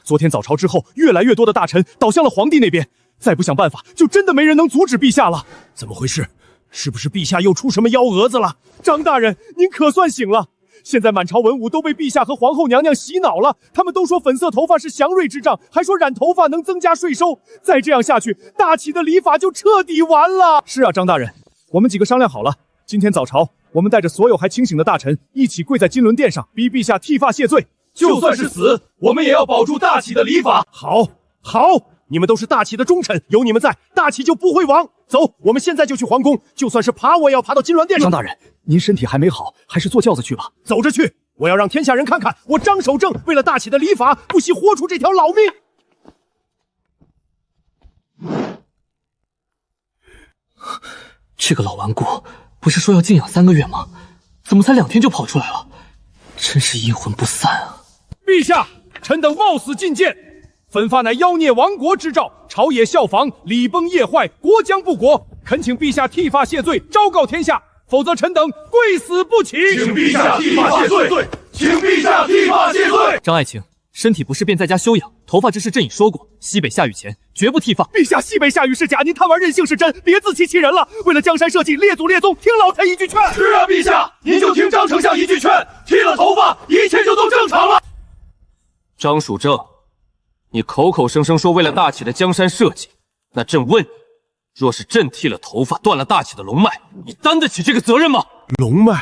昨天早朝之後，越來越多的大臣倒向了皇帝那邊，再不想辦法，就真的沒人能阻止陛下了。怎麼回事？是不是陛下又出什麼幺蛾子了？張大人，您可算醒了。現在滿朝文武都被陛下和皇后娘娘洗腦了，他們都說粉色頭髮是祥瑞之兆，還說染頭髮能增加稅收。再這樣下去，大啟的禮法就徹底完了。是啊，張大人，我們幾個商量好了，今天早朝我们带着所有還清醒的大臣一起跪在金輪殿上，逼陛下剃髮謝罪。就算是死，我們也要保住大啟的禮法。好，你們都是大啟的忠臣，有你們在，大啟就不會亡。走，我們現在就去皇宮，就算是爬，我也要爬到金鑾殿上。張大人，您身體還沒好，還是坐轎子去吧。走着去，我要讓天下人看看，我張守正為了大啟的禮法，不惜豁出這條老命。這個老頑固不是說要靜養3個月嗎？怎麼才2天就跑出來了？真是陰魂不散啊！陛下，臣等冒死進諫，分發乃妖孽亡國之兆，朝野效仿，禮崩樂壞，國將不國。懇請陛下剃髮謝罪，昭告天下，否則臣等跪死不起。請陛下剃髮謝罪，請陛下剃髮謝罪。張愛卿，身體不適便在家休養，頭髮之事朕已說過，西北下雨前絕不剃髮。陛下，西北下雨是假，您貪玩任性是真，別自欺欺人了。為了江山社稷，列祖列宗，聽老臣一句勸。是啊，陛下，您就聽張丞相一句勸，剃了頭髮，一切就都正常了。張蜀正，你口口聲聲說為了大啟的江山社稷，那朕問你，若是朕剃了頭髮，斷了大啟的龍脈，你擔得起這個責任嗎？龍脈，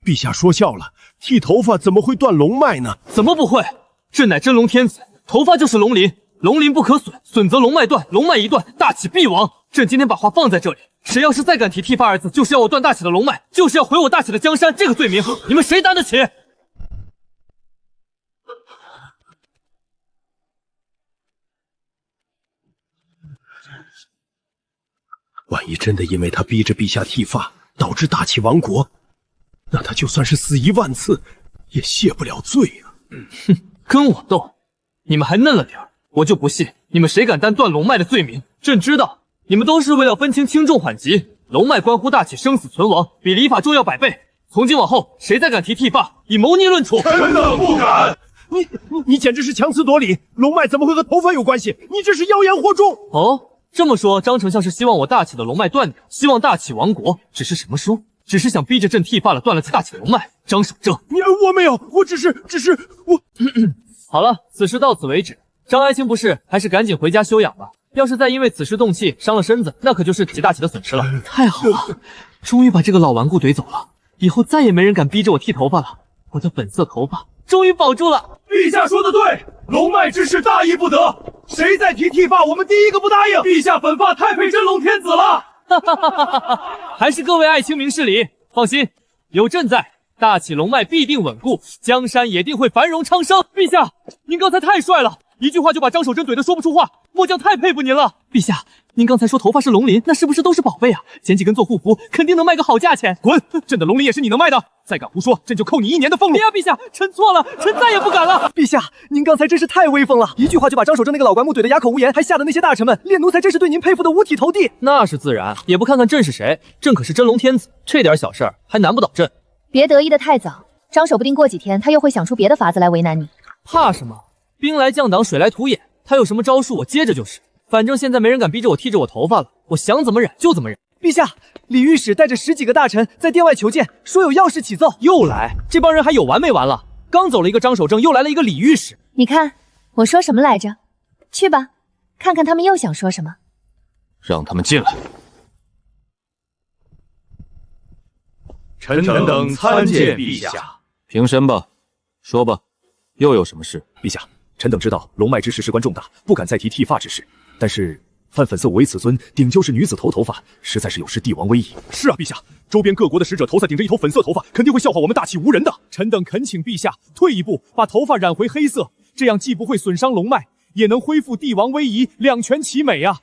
陛下說笑了，剃頭髮怎麼會斷龍脈呢？怎麼不會？朕乃真龍天子，頭髮就是龍鱗，龍鱗不可損，損則龍脈斷，龍脈一斷，大啟必亡。朕今天把話放在這裡，誰要是再敢提剃髮二字，就是要我斷大啟的龍脈，就是要毀我大啟的江山，這個罪名，你們誰擔得起？萬一真的因為他逼着陛下剃髮，導致大啟亡國，那他就算是死1萬次，也卸不了罪啊！哼，跟我鬥，你們還嫩了點兒，我就不信你們誰敢擔斷龍脈的罪名。朕知道你們都是為了分清輕重緩急，龍脈關乎大啟生死存亡，比禮法重要100倍。從今往後，誰再敢提剃髮，以謀逆論處。臣等不敢。你簡直是強詞奪理，龍脈怎麼會和頭髮有關係？你這是妖言惑眾。哦，這麼說，張丞相是希望我大啟的龍脈斷掉，希望大啟亡國，只是什麼書？只是想逼着朕剃髮了，斷了大啟龍脈。張守正，我沒有，我只是我。好了，此事到此為止。張愛卿不適，還是趕緊回家休養吧。要是再因為此事動氣，傷了身子，那可就是極大啟的損失了。太好了，終於把這個老頑固懟走了，以後再也沒人敢逼着我剃頭髮了。我的粉色頭髮終於保住了。陛下說的對，龍脈之事大義不得，誰再提剃髮，我們第一個不答應。陛下本髮太配真龍天子了。還是各位愛卿明事理，放心，有朕在，大啟龍脈必定穩固，江山也定會繁榮昌盛。陛下，您剛才太帥了，一句話就把張守正懟得說不出話，末將太佩服您了。陛下，您剛才說頭髮是龍鱗，那是不是都是寶貝啊？剪幾根做護膚，肯定能賣個好價錢。滾！朕的龍鱗也是你能賣的，再敢胡說，朕就扣你1年的俸祿。別啊，陛下，臣錯了，臣再也不敢了。陛下，您剛才真是太威風了，一句話就把張守正那個老頑固懟得啞口無言，還嚇得那些大臣們，列奴才真是對您佩服的五體投地。那是自然，也不看看朕是誰，朕可是真龍天子，這點小事兒還難不倒朕。別得意的太早，張守不定過幾天他又會想出別的法子來為難你。怕什麼？兵來將擋，水來土掩，他有什麼招數我接着就是。反正現在沒人敢逼着我剃着我頭髮了，我想怎麼忍就怎麼忍。陛下，李御史帶着10幾個大臣在殿外求見，說有要事啟奏。又來，這幫人還有完沒完了？剛走了一個張守正，又來了一個李御史。你看我說什麼來着？去吧，看看他們又想說什麼。讓他們進來。臣等參見陛下。平身吧，說吧，又有什麼事？陛下，臣等知道龍脈之事事關重大，不敢再提剃髮之事。但是范粉色我為此尊，頂就是女子頭髮，實在是有失帝王威儀。是啊，陛下，周邊各國的使者頭上頂着一頭粉色頭髮，肯定會笑話我們大啟無人的。臣等懇請陛下退一步，把頭髮染回黑色，這樣既不會損傷龍脈，也能恢復帝王威儀，兩全其美啊！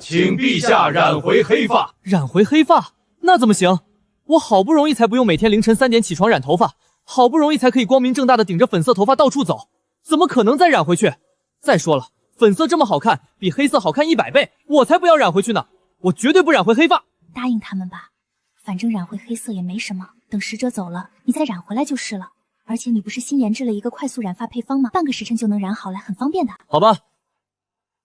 請陛下染回黑髮。染回黑髮？那怎麼行？我好不容易才不用每天凌晨3點起床染頭髮，好不容易才可以光明正大的頂着粉色頭髮到處走，怎麼可能再染回去？再說了，粉色這麼好看，比黑色好看100倍，我才不要染回去呢！我絕對不染回黑髮。答應他們吧，反正染回黑色也沒什麼，等使者走了，你再染回來就是了。而且你不是新研製了一個快速染髮配方嗎？半個時辰就能染好了，很方便的。好吧，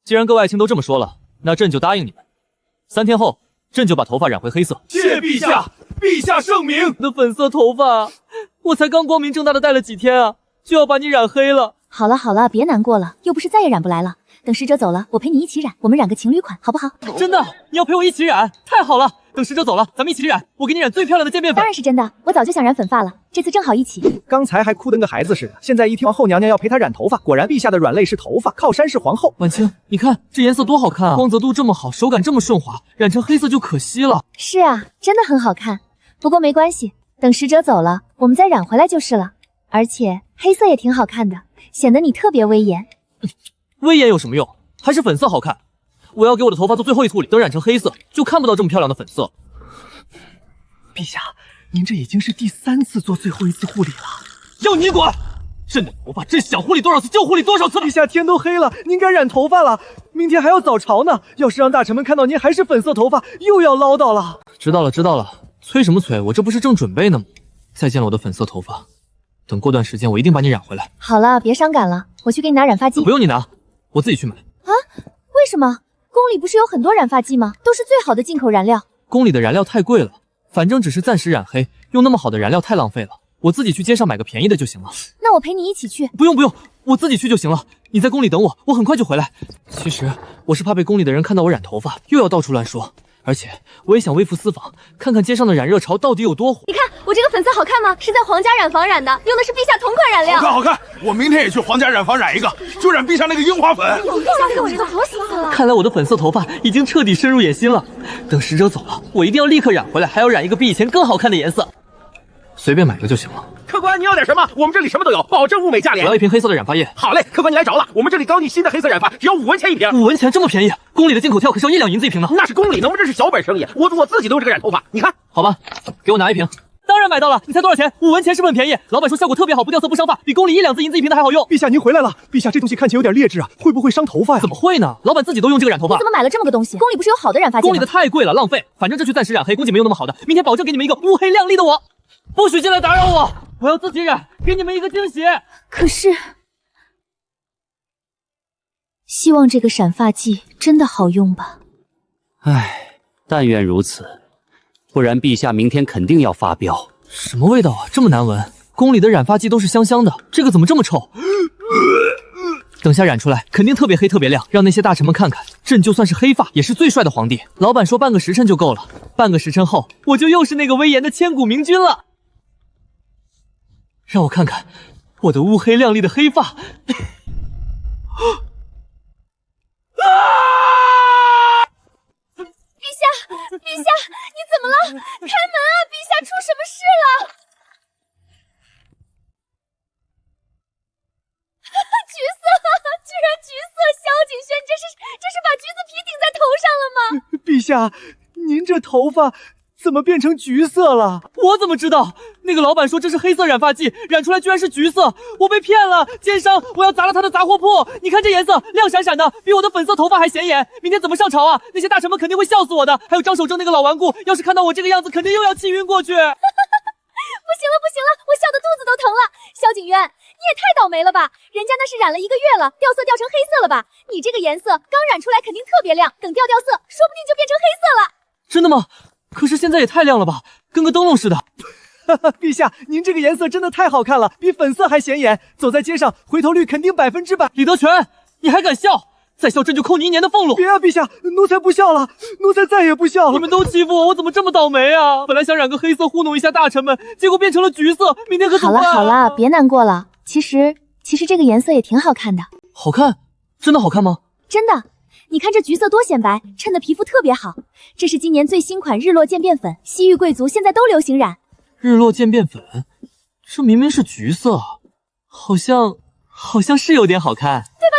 既然各位愛卿都這麼說了，那朕就答應你們，3天後朕就把頭髮染回黑色。謝陛下，陛下聖明。我的粉色頭髮，我才剛光明正大的戴了幾天啊，就要把你染黑了。好了好了，別難過了，又不是再也染不來了。等使者走了，我陪你一起染，我們染個情侶款，好不好？真的？你要陪我一起染？太好了！等使者走了，咱们一起染，我给你染最漂亮的渐变粉。当然是真的，我早就想染粉发了，这次正好一起。刚才还哭得跟个孩子似的，现在一听皇后娘娘要陪她染头发，果然陛下的软肋是头发，靠山是皇后。婉清，你看这颜色多好看啊，光泽度这么好，手感这么顺滑，染成黑色就可惜了。是啊，真的很好看。不过没关系，等使者走了，我们再染回来就是了。而且黑色也挺好看的，显得你特别威严。威严有什么用？还是粉色好看。我要给我的头发做最后一处理，等染成黑色，就看不到这么漂亮的粉色。陛下，您这已经是第3次做最后一次护理了。要你管！朕的头发，朕想护理多少次就护理多少次了。陛下，天都黑了，您该染头发了。明天还要早朝呢，要是让大臣们看到您还是粉色头发，又要唠叨了。知道了，知道了。催什么催？我这不是正準備呢嗎？再見了我的粉色頭髮，等過段時間我一定把你染回來。好了，別傷感了，我去給你拿染髮劑。不用你拿，我自己去買。啊？為什麼？宮裡不是有很多染髮劑嗎？都是最好的進口染料。宮裡的燃料太貴了，反正只是暫時染黑，用那麼好的燃料太浪費了。我自己去街上買個便宜的就行了。那我陪你一起去。不用不用，我自己去就行了。你在宮裡等我，我很快就回來。其實我是怕被宮裡的人看到我染頭髮，又要到處亂說。而且我也想微服私訪，看看街上的染熱潮到底有多火。你看我這個粉色好看嗎？是在皇家染坊染的，用的是陛下同款染料。好看好看，我明天也去皇家染坊染一個，就染陛下那個櫻花粉。我這個好喜歡了。看來我的粉色頭髮已經徹底深入眼心了。等使者走了，我一定要立刻染回來，還要染一個比以前更好看的顏色。隨便買個就行了。客官，你要點什麼？我們這裡什麼都有，保證物美價廉。我要一瓶黑色的染髮液。好嘞，客官你來着了，我們這裡剛進新的黑色染髮，只要5文錢一瓶。5文錢這麼便宜？宮裡的進口條可是要1兩銀子一瓶呢。那是宮裡，能不這是小本生意？我自己都有這個染頭髮，你看。好吧，給我拿一瓶。當然買到了，你猜多少錢？5文錢是不是很便宜？老闆說效果特別好，不掉色不傷髮，比宮裡1兩銀子一瓶的還好用。陛下您回來了，陛下這東西看起來有點劣質啊，會不會傷頭髮呀？怎麼會呢？老闆自己都用這個染頭髮。你怎麼買了這麼個東西？宮裡不是有好的染髮劑嗎？宮裡的太貴了，浪費。反正這去暫時染黑，估計沒有那麼好的。明天保證給你們一個烏黑亮麗的我。不許進來打擾我，我要自己染，給你們一個驚喜。可是，希望這個染髮劑真的好用吧。唉，但願如此，不然陛下明天肯定要發飆。什麼味道啊，這麼難聞？宮裡的染髮劑都是香香的，這個怎麼這麼臭？等下染出來，肯定特別黑特別亮，讓那些大臣們看看，朕就算是黑髮，也是最帥的皇帝。老闆說半個時辰就夠了，半個時辰後，我就又是那個威嚴的千古明君了。讓我看看我的烏黑亮麗的黑髮。陛下，陛下，你怎麼了？開門啊！陛下出什麼事了？橘色，居然橘色！蕭景軒，這是把橘子皮頂在頭上了嗎？陛下，您這頭髮怎麼變成橘色了？我怎麼知道？那個老闆說這是黑色染髮劑，染出來居然是橘色，我被騙了！奸商，我要砸了他的雜貨鋪！你看這顏色，亮閃閃的，比我的粉色頭髮還顯眼。明天怎麼上朝啊？那些大臣們肯定會笑死我的。還有張守正那個老頑固，要是看到我這個樣子，肯定又要氣暈過去。不行了，不行了，我笑得肚子都疼了。蕭景淵，你也太倒霉了吧？人家那是染了1個月了，掉色掉成黑色了吧？你這個顏色剛染出來肯定特別亮，等掉色，說不定就變成黑色了。真的嗎？可是現在也太亮了吧，跟個燈籠似的。陛下，您這個顏色真的太好看了，比粉色還顯眼。走在街上，回頭率肯定100%。李德全，你還敢笑？再笑朕就扣你1年的俸祿。別啊，陛下，奴才不笑了，奴才再也不笑了。你們都欺負我，我怎麼這麼倒霉啊？本來想染個黑色糊弄一下大臣們，結果變成了橘色，明天可怎麼辦啊？好了好了，別難過了。其實這個顏色也挺好看的。好看？真的好看嗎？真的。你看這橘色多顯白，襯的皮膚特別好。這是今年最新款日落漸變粉，西域貴族現在都流行染。日落漸變粉，這明明是橘色，好像是有點好看。對吧？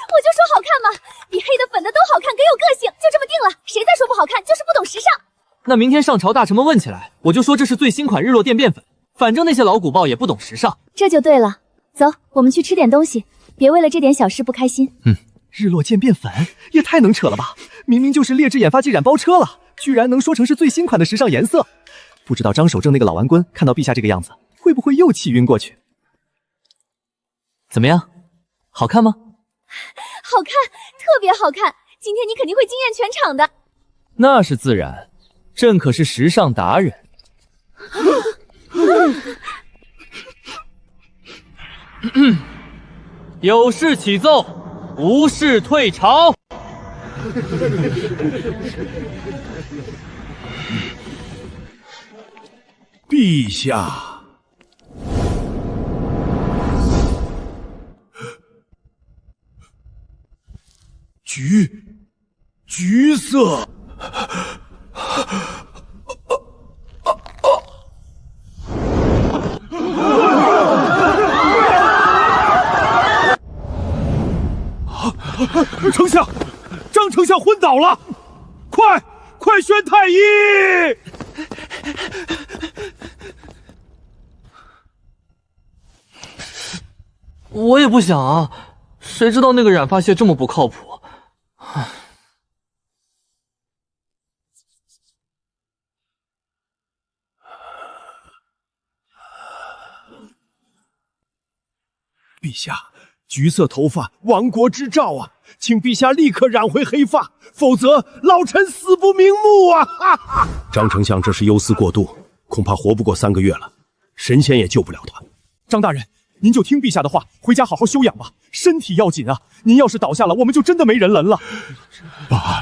我就說好看嘛，比黑的粉的都好看，更有個性，就這麼定了。誰再說不好看，就是不懂時尚。那明天上朝大臣們問起來，我就說這是最新款日落漸變粉，反正那些老古報也不懂時尚。這就對了，走，我們去吃點東西，別為了這點小事不開心。日落漸變粉也太能扯了吧！明明就是劣質染髮劑染包車了，居然能說成是最新款的時尚顏色。不知道張守正那個老頑棍看到陛下這個樣子，會不會又氣暈過去？怎麼樣？好看嗎？好看，特別好看！今天你肯定會驚豔全場的。那是自然，朕可是時尚達人。有事起奏，無事退朝。陛下，橘色。丞相，张丞相昏倒了，快宣太医！我也不想啊，谁知道那个染发蟹这么不靠谱。陛下，橘色头发，亡国之兆啊！请陛下立刻染回黑发，否则老臣死不瞑目啊！哈哈！张丞相这是忧思过度，恐怕活不过3个月了，神仙也救不了他。张大人，您就听陛下的话，回家好好休养吧，身体要紧啊！您要是倒下了，我们就真的没人了。罢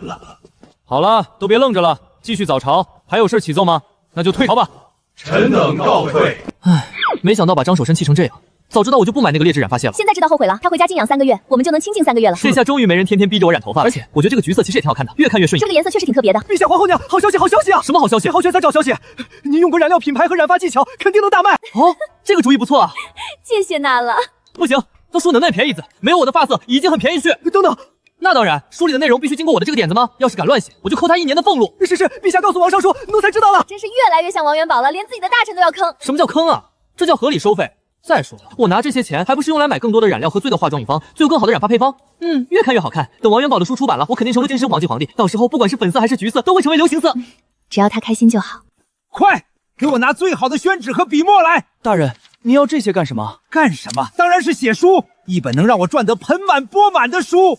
了。好了，都别愣着了，继续早朝。还有事启奏吗？那就退朝吧。臣等告退。唉，没想到把张守身气成这样。早知道我就不买那个劣质染发蟹了。现在知道后悔了，他回家静养3个月，我们就能清静3个月了。这下终于没人天天逼着我染头发了。而且我觉得这个橘色其实也挺好看的，越看越顺眼。这个颜色确实挺特别的。陛下，皇后娘，好消息啊！什么好消息？最后选3找消息，您用过染料品牌和染发技巧，肯定能大卖。哦，这个主意不错啊。谢谢娜了。不行，都说能耐便宜子，没有我的发色已经很便宜去。等等，那当然，书里的内容必须经过我的这个点子吗？要是敢乱写，我就扣他1年的俸禄。是，陛下告诉王尚书，奴才知道了。真是越来越像王元宝了，连自己的大臣都要坑。什么叫坑啊？这叫合理收费。再说了，我拿这些钱还不是用来买更多的染料和最的化妆饮方，最有更好的染发配方。越看越好看。等王元宝的书出版了，我肯定成为真实皇帝，到时候不管是粉色还是橘色，都会成为流行色。只要他开心就好。快给我拿最好的宣纸和笔墨来！大人，您要这些干什么？干什么？当然是写书，一本能让我赚得盆满钵满的书。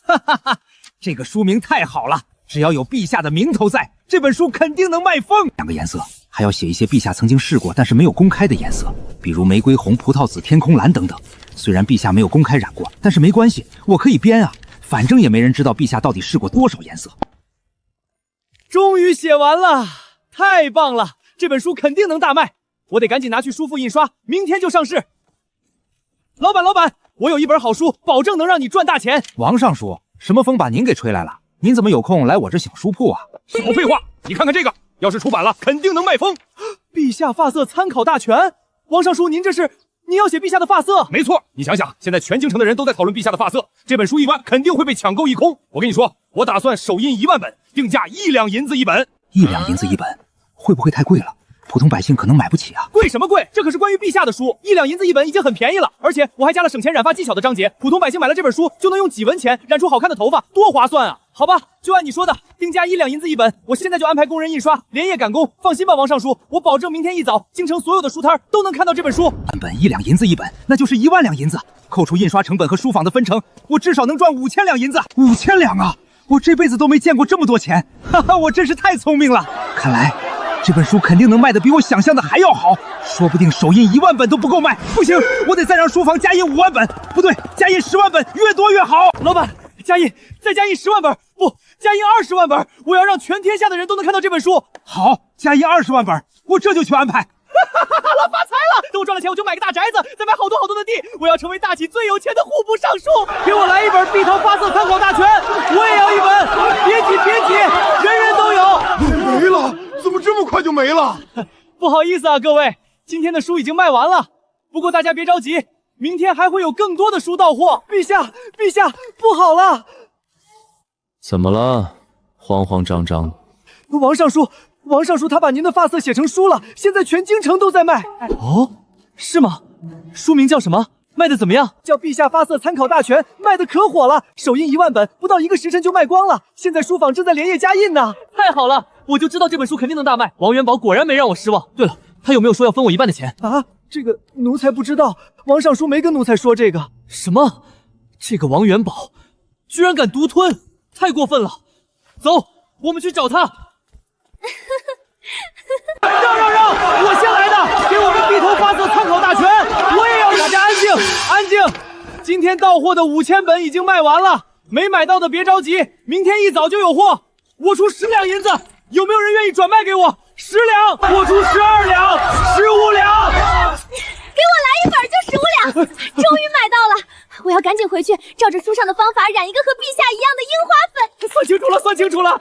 哈哈哈，这个书名太好了，只要有陛下的名头在，这本书肯定能卖疯。2个颜色。还要写一些陛下曾经试过但是没有公开的颜色，比如玫瑰红、葡萄紫、天空蓝等等。虽然陛下没有公开染过，但是没關係，我可以編啊，反正也沒人知道陛下到底試過多少顏色。終於寫完了，太棒了！這本書肯定能大賣，我得趕緊拿去書腹印刷，明天就上市。老闆，我有一本好書，保證能讓你賺大錢。王尚書，什麼風把您給吹來了？您怎麼有空來我這小書鋪啊？少廢話，你看看這個。要是出版了，肯定能賣瘋。陛下髮色參考大全，王尚書，您要寫陛下的髮色？沒錯，你想想，現在全京城的人都在討論陛下的髮色，這本書一完，肯定會被搶購一空。我跟你說，我打算首印1萬本，定價1兩銀子一本。1兩銀子一本，會不會太貴了？普通百姓可能買不起啊！貴什麼貴？這可是關於陛下的書，1兩銀子一本已經很便宜了，而且我還加了省錢染髮技巧的章節，普通百姓買了這本書就能用幾文錢染出好看的頭髮，多划算啊！好吧，就按你說的，定價1兩銀子一本，我現在就安排工人印刷，連夜趕工。放心吧，王尚書，我保證明天一早，京城所有的書攤都能看到這本書。版本1兩銀子一本，那就是1萬兩銀子，扣除印刷成本和書坊的分成，我至少能賺5000兩銀子。5000兩啊！我這輩子都沒見過這麼多錢，哈哈，我真是太聰明了。看來這本書肯定能賣得比我想象的還要好，說不定首印1萬本都不夠賣。不行，我得再讓書房加印5萬本，不對，加印10萬本，越多越好。老闆，再加印10萬本，不，加印20萬本，我要讓全天下的人都能看到這本書。好，加印20萬本，我這就去安排。老發財了！等我賺了錢，我就買個大宅子，再買好多好多的地，我要成為大齊最有錢的戶部尚書。給我來一本碧桃髮色參考大全，我也要一本。別急，人人都有。沒了？怎麼這麼快就沒了？不好意思啊，各位，今天的書已經賣完了。不過大家別着急，明天還會有更多的書到貨。陛下，不好了！怎麼了？慌慌張張。王尚書他把您的髮色寫成書了，現在全京城都在賣。哦，是嗎？書名叫什麼？賣得怎麼樣？叫《陛下髮色參考大全》，賣得可火了，首印1萬本，不到1個時辰就賣光了。現在書坊正在連夜加印呢。太好了，我就知道這本書肯定能大賣。王元寶果然沒讓我失望。對了，他有沒有說要分我1半的錢？啊，這個奴才不知道，王尚書沒跟奴才說這個。什麼？這個王元寶居然敢獨吞，太過分了。走，我們去找他。讓！我先來的，給我們碧頭髮色參考大全，我也要。大家安靜！今天到貨的5000本已經賣完了，沒買到的別着急，明天一早就有貨。我出10兩銀子，有沒有人願意轉賣給我10两，我出12两，15两。给我来一本就15两，终于买到了！我要赶紧回去，照着书上的方法染一个和陛下一样的樱花粉。算清楚了，算清楚了，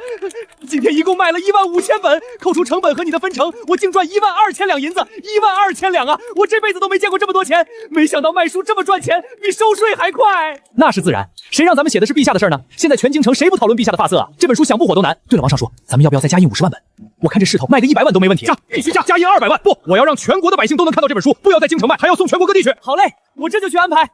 今天一共卖了15000本，扣除成本和你的分成，我净賺12000两银子，12000两啊！我這輩子都沒見過這麼多錢，沒想到賣書這麼賺錢，比收稅還快。那是自然，誰讓咱們寫的是陛下的事呢？現在全京城誰不討論陛下的髮色啊？這本書想不火都難。對了，王尚書，咱們要不要再加印50萬本？我看這勢頭，賣個100萬都沒問題。加，必須加，加印200萬！不，我要讓全國的百姓都能看到這本書，不要在京城賣，還要送全國各地去。好嘞，我這就去安排。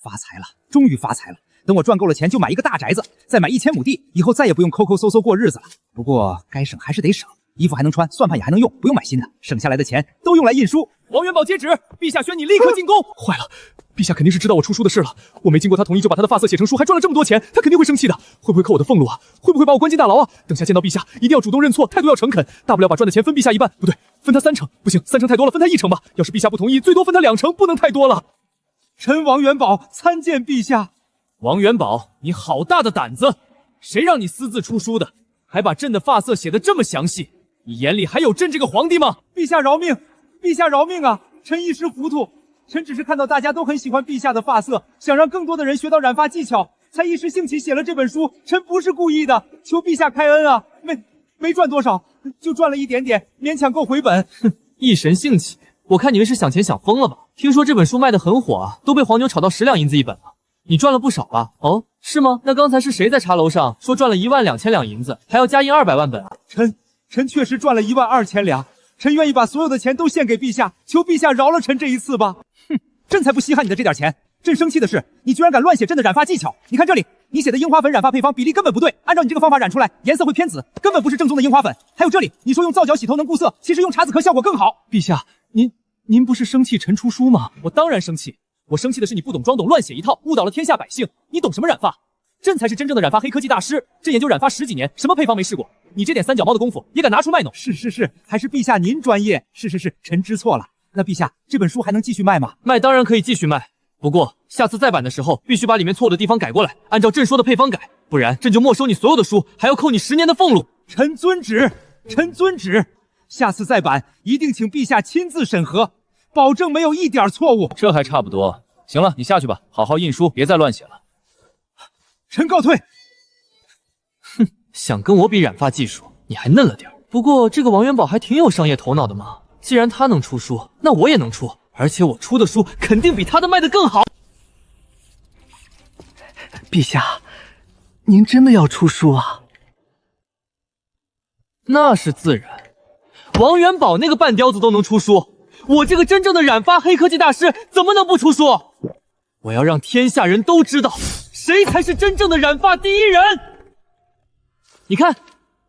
發財了，終於發財了！等我賺夠了錢，就買一個大宅子，再買1000畝地，以後再也不用摳摳搜搜過日子了。不過該省還是得省，衣服還能穿，算盤也還能用，不用買新的，省下來的錢都用來印書。王元寶接旨，陛下宣你立刻進宮。壞了，陛下肯定是知道我出書的事了，我沒經過他同意就把他的髮色寫成書，還賺了這麼多錢，他肯定會生氣的。會不會扣我的俸祿啊？會不會把我關進大牢啊？等下見到陛下，一定要主動認錯，態度要誠懇，大不了把賺的錢分陛下一半，不對，分他3成，不行，3成太多了，分他1成吧。要是陛下不同意，最多分他2成，不能太多了。臣王元寶參見陛下。王元寶，你好大的膽子！誰讓你私自出書的？還把朕的髮色寫得這麼詳細？你眼裡還有朕這個皇帝嗎？陛下饒命！陛下饒命啊！臣一時糊塗，臣只是看到大家都很喜歡陛下的髮色，想讓更多的人學到染髮技巧，才一時興起寫了這本書。臣不是故意的，求陛下開恩啊！沒賺多少，就賺了一點點，勉強夠回本。哼，一神興起，我看你們是想錢想瘋了吧？聽說這本書賣得很火啊，都被黃牛炒到10兩銀子一本了。你賺了不少吧？哦，是嗎？那剛才是誰在茶樓上說賺了12000兩銀子，還要加印200萬本啊？臣確實賺了12000兩，臣願意把所有的錢都獻給陛下，求陛下饒了臣這一次吧。哼，朕才不稀罕你的這點錢，朕生氣的是你居然敢亂寫朕的染髮技巧。你看這裡，你寫的櫻花粉染髮配方比例根本不對，按照你這個方法染出來，顏色會偏紫，根本不是正宗的櫻花粉。還有這裡，你說用皂角洗頭能固色，其實用茶籽殼效果更好。陛下，您不是生氣臣出書嗎？我當然生氣。我生氣的是你不懂裝懂，亂寫一套，誤導了天下百姓。你懂什麼染髮？朕才是真正的染髮黑科技大師，朕研究染髮10幾年，什麼配方沒試過？你這點三腳貓的功夫也敢拿出賣弄？是，還是陛下您專業。是，臣知錯了。那陛下，這本書還能繼續賣嗎？賣當然可以繼續賣，不過下次再版的時候，必須把裡面錯誤的地方改過來，按照朕說的配方改，不然朕就沒收你所有的書，還要扣你10年的俸祿。臣遵旨，臣遵旨。下次再版，一定請陛下親自審核，保證沒有一點錯誤。這還差不多。行了，你下去吧，好好印書，別再亂寫了。臣告退。哼，想跟我比染髮技術，你還嫩了點。不過這個王元寶還挺有商業頭腦的嘛，既然他能出書，那我也能出，而且我出的書肯定比他的賣得更好。陛下，您真的要出書啊？那是自然，王元寶那個半吊子都能出書，我這個真正的染髮黑科技大師怎麼能不出書？我要讓天下人都知道，誰才是真正的染髮第一人。你看，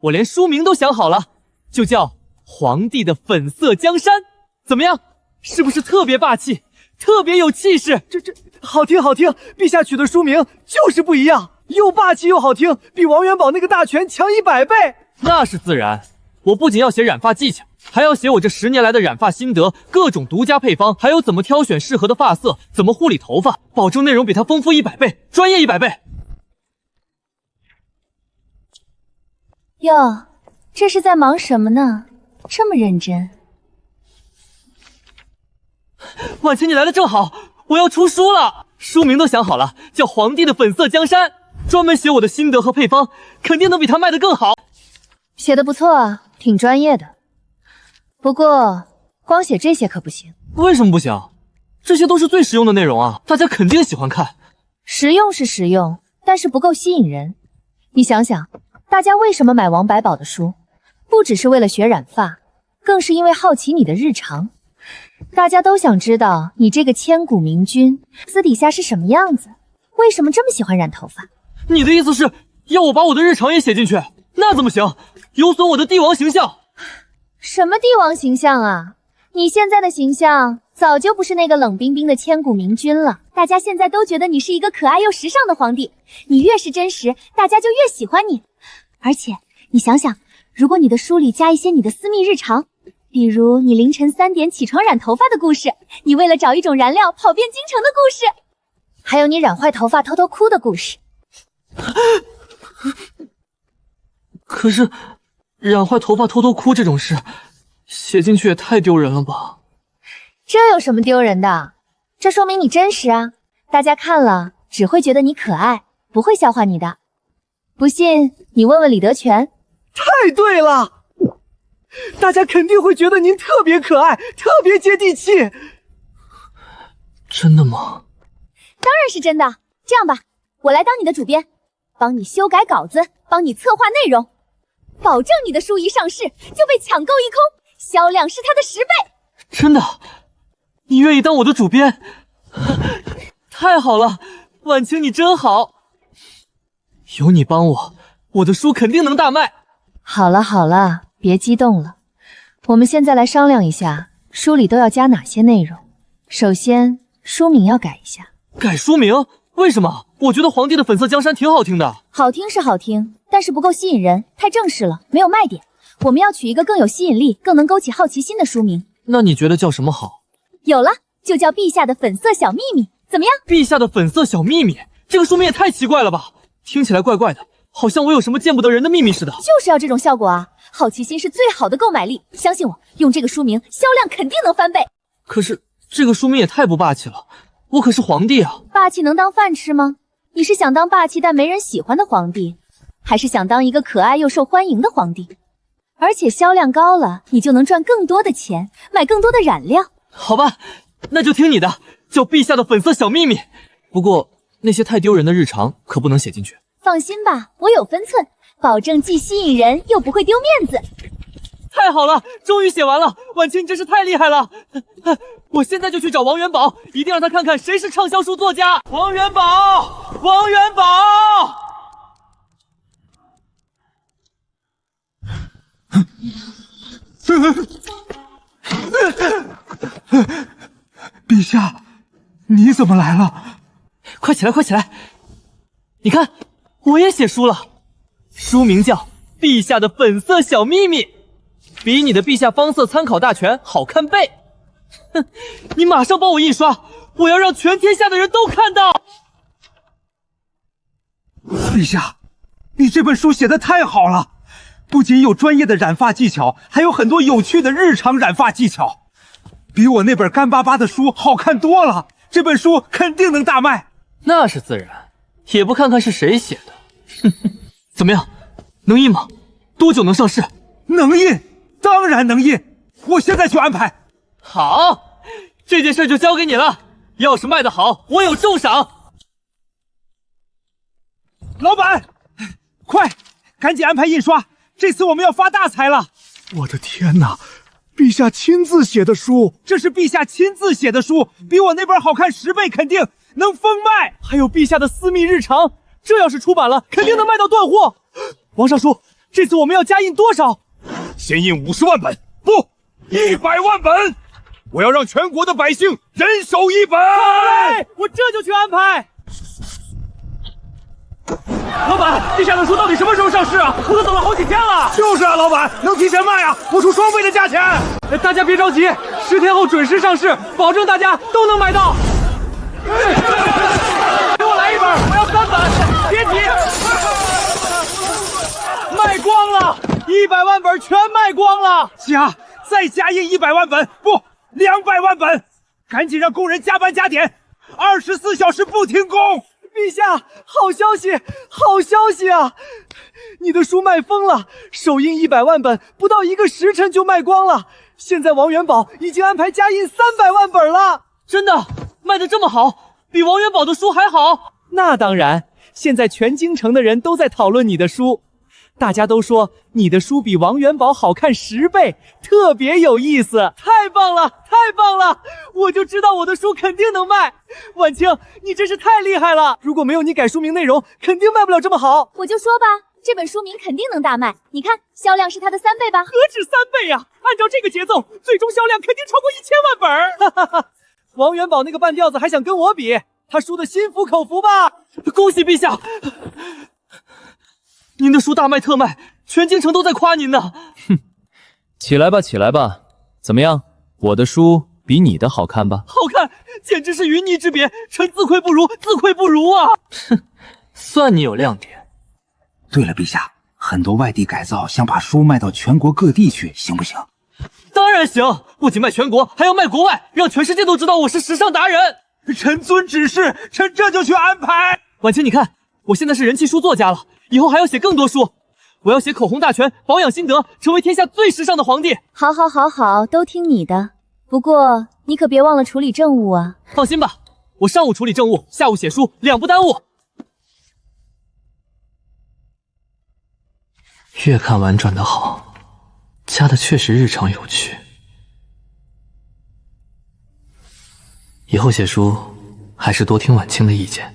我連書名都想好了，就叫《皇帝的粉色江山》，怎麼樣？是不是特別霸氣，特別有氣勢？這好聽好聽，陛下取的書名就是不一樣，又霸氣又好聽，比王元寶那個大全強100倍。那是自然，我不僅要寫染髮技巧，還要寫我這10年來的染髮心得，各種獨家配方，還有怎麼挑選適合的髮色，怎麼護理頭髮，保證內容比它豐富100倍，專業100倍。喲，這是在忙什麼呢？這麼認真。婉晴，你來的正好，我要出書了，書名都想好了，叫《皇帝的粉色江山》，專門寫我的心得和配方，肯定能比它賣得更好。寫得不錯啊，挺專業的。不過，光寫這些可不行。為什麼不行？這些都是最實用的內容啊，大家肯定喜歡看。實用是實用，但是不夠吸引人。你想想，大家為什麼買王百寶的書？不只是為了學染髮，更是因為好奇你的日常。大家都想知道你這個千古明君私底下是什麼樣子，為什麼這麼喜歡染頭髮？你的意思是要我把我的日常也寫進去？那怎麼行？有損我的帝王形象。什麼帝王形象啊？你現在的形象早就不是那個冷冰冰的千古明君了。大家現在都覺得你是一個可愛又時尚的皇帝，你越是真實，大家就越喜歡你。而且你想想，如果你的書裡加一些你的私密日常，比如你凌晨3點起床染頭髮的故事，你為了找一種燃料跑遍京城的故事，還有你染壞頭髮偷偷哭的故事。可是染壞頭髮偷偷哭這種事，寫進去也太丟人了吧？這有什麼丟人的？這說明你真實啊，大家看了只會覺得你可愛，不會笑話你的。不信你問問李德全。太对了，大家肯定会觉得您特別可愛，特別接地氣。真的吗？當然是真的。這樣吧，我來當你的主編，幫你修改稿子，幫你策劃內容，保證你的書一上市就被搶購一空，銷量是它的10倍。真的？你願意當我的主編？太好了，婉清你真好。有你幫我，我的書肯定能大賣。好了好了，別激動了，我們現在來商量一下，書裡都要加哪些內容。首先，書名要改一下。改書名？為什麼？我覺得皇帝的粉色江山挺好聽的。好听是好听，但是不夠吸引人，太正式了，沒有賣點。我們要取一個更有吸引力、更能勾起好奇心的書名。那你覺得叫什麼好？有了，就叫陛下的粉色小秘密，怎麼樣？陛下的粉色小秘密，這個書名也太奇怪了吧，聽起來怪怪的，好像我有什麼見不得人的秘密似的。就是要這種效果啊，好奇心是最好的購買力，相信我，用這個書名銷量肯定能翻倍。可是這個書名也太不霸氣了，我可是皇帝啊。霸氣能當飯吃嗎？你是想當霸氣但沒人喜歡的皇帝，還是想當一個可愛又受歡迎的皇帝？而且銷量高了，你就能賺更多的錢，買更多的染料。好吧，那就聽你的，叫陛下的粉色小秘密。不過那些太丟人的日常可不能寫進去。放心吧，我有分寸，保證既吸引人又不會丟面子。太好了，終於寫完了，婉清你真是太厲害了。我現在就去找王元寶，一定讓他看看誰是暢銷書作家。王元寶，王元寶！陛下，你怎麼來了？快起來，快起來！你看，我也寫書了，書名叫《陛下的粉色小秘密》，比你的陛下方色參考大全好看倍。哼，你馬上幫我印刷，我要讓全天下的人都看到。陛下，你這本書寫得太好了，不僅有專業的染髮技巧，還有很多有趣的日常染髮技巧，比我那本乾巴巴的書好看多了。這本書肯定能大賣。那是自然，也不看看是誰寫的。哼哼，怎麼樣，能印嗎？多久能上市？能印，當然能印，我現在去安排。好，這件事就交給你了。要是賣得好，我有重賞。老闆，快，趕緊安排印刷，這次我們要發大財了。我的天哪，陛下親自寫的書，這是陛下親自寫的書，比我那本好看10倍，肯定能瘋賣。還有陛下的私密日常，這要是出版了，肯定能賣到斷貨。王尚書，這次我們要加印多少？先印50萬本，不，100萬本！我要讓全國的百姓人手一本。好嘞，我這就去安排。老闆，陛下的書到底什麼時候上市啊？我都等了好幾天了。就是啊，老闆，能提前賣啊，我出雙倍的價錢。大家別着急，10天後準時上市，保證大家都能買到。給我來一本，我要3本，別急。賣光了，100萬本全賣光了。再加印100萬本，不，200萬本，趕緊讓工人加班加點，24小時不停工。陛下，好消息，好消息啊！你的書賣瘋了，首印100萬本，不到1個時辰就賣光了。現在王元寶已經安排加印300萬本了。真的，賣得這麼好，比王元寶的書還好？那當然，現在全京城的人都在討論你的書。大家都說你的書比王元寶好看10倍，特別有意思。太棒了，太棒了！我就知道我的書肯定能賣。婉清，你真是太厲害了！如果沒有你改書名內容，肯定賣不了這麼好。我就說吧，這本書名肯定能大賣。你看，銷量是它的3倍吧？何止3倍呀！按照這個節奏，最終銷量肯定超過1000萬本。哈哈哈！王元寶那個半吊子還想跟我比，他輸得心服口服吧？恭喜陛下！您的書大賣特賣，全京城都在誇您呢。哼，起來吧，起來吧。怎麼樣，我的書比你的好看吧？好看，簡直是雲泥之別，臣自愧不如，自愧不如啊！哼，算你有亮點。对了，陛下，很多外地改造想把书卖到全国各地去，行不行？当然行，不仅卖全国，还要卖国外，让全世界都知道我是时尚达人。臣遵指示，臣这就去安排。婉清，你看，我现在是人气书作家了，以后还要写更多書。我要写口红大全，保养心得，成为天下最时尚的皇帝。好，好，好，好，都听你的。不过你可别忘了处理政务啊。放心吧，我上午处理政务，下午写书，两不耽誤。月刊婉转的好，加的确實日常有趣。以後寫書還是多聽婉清的意見。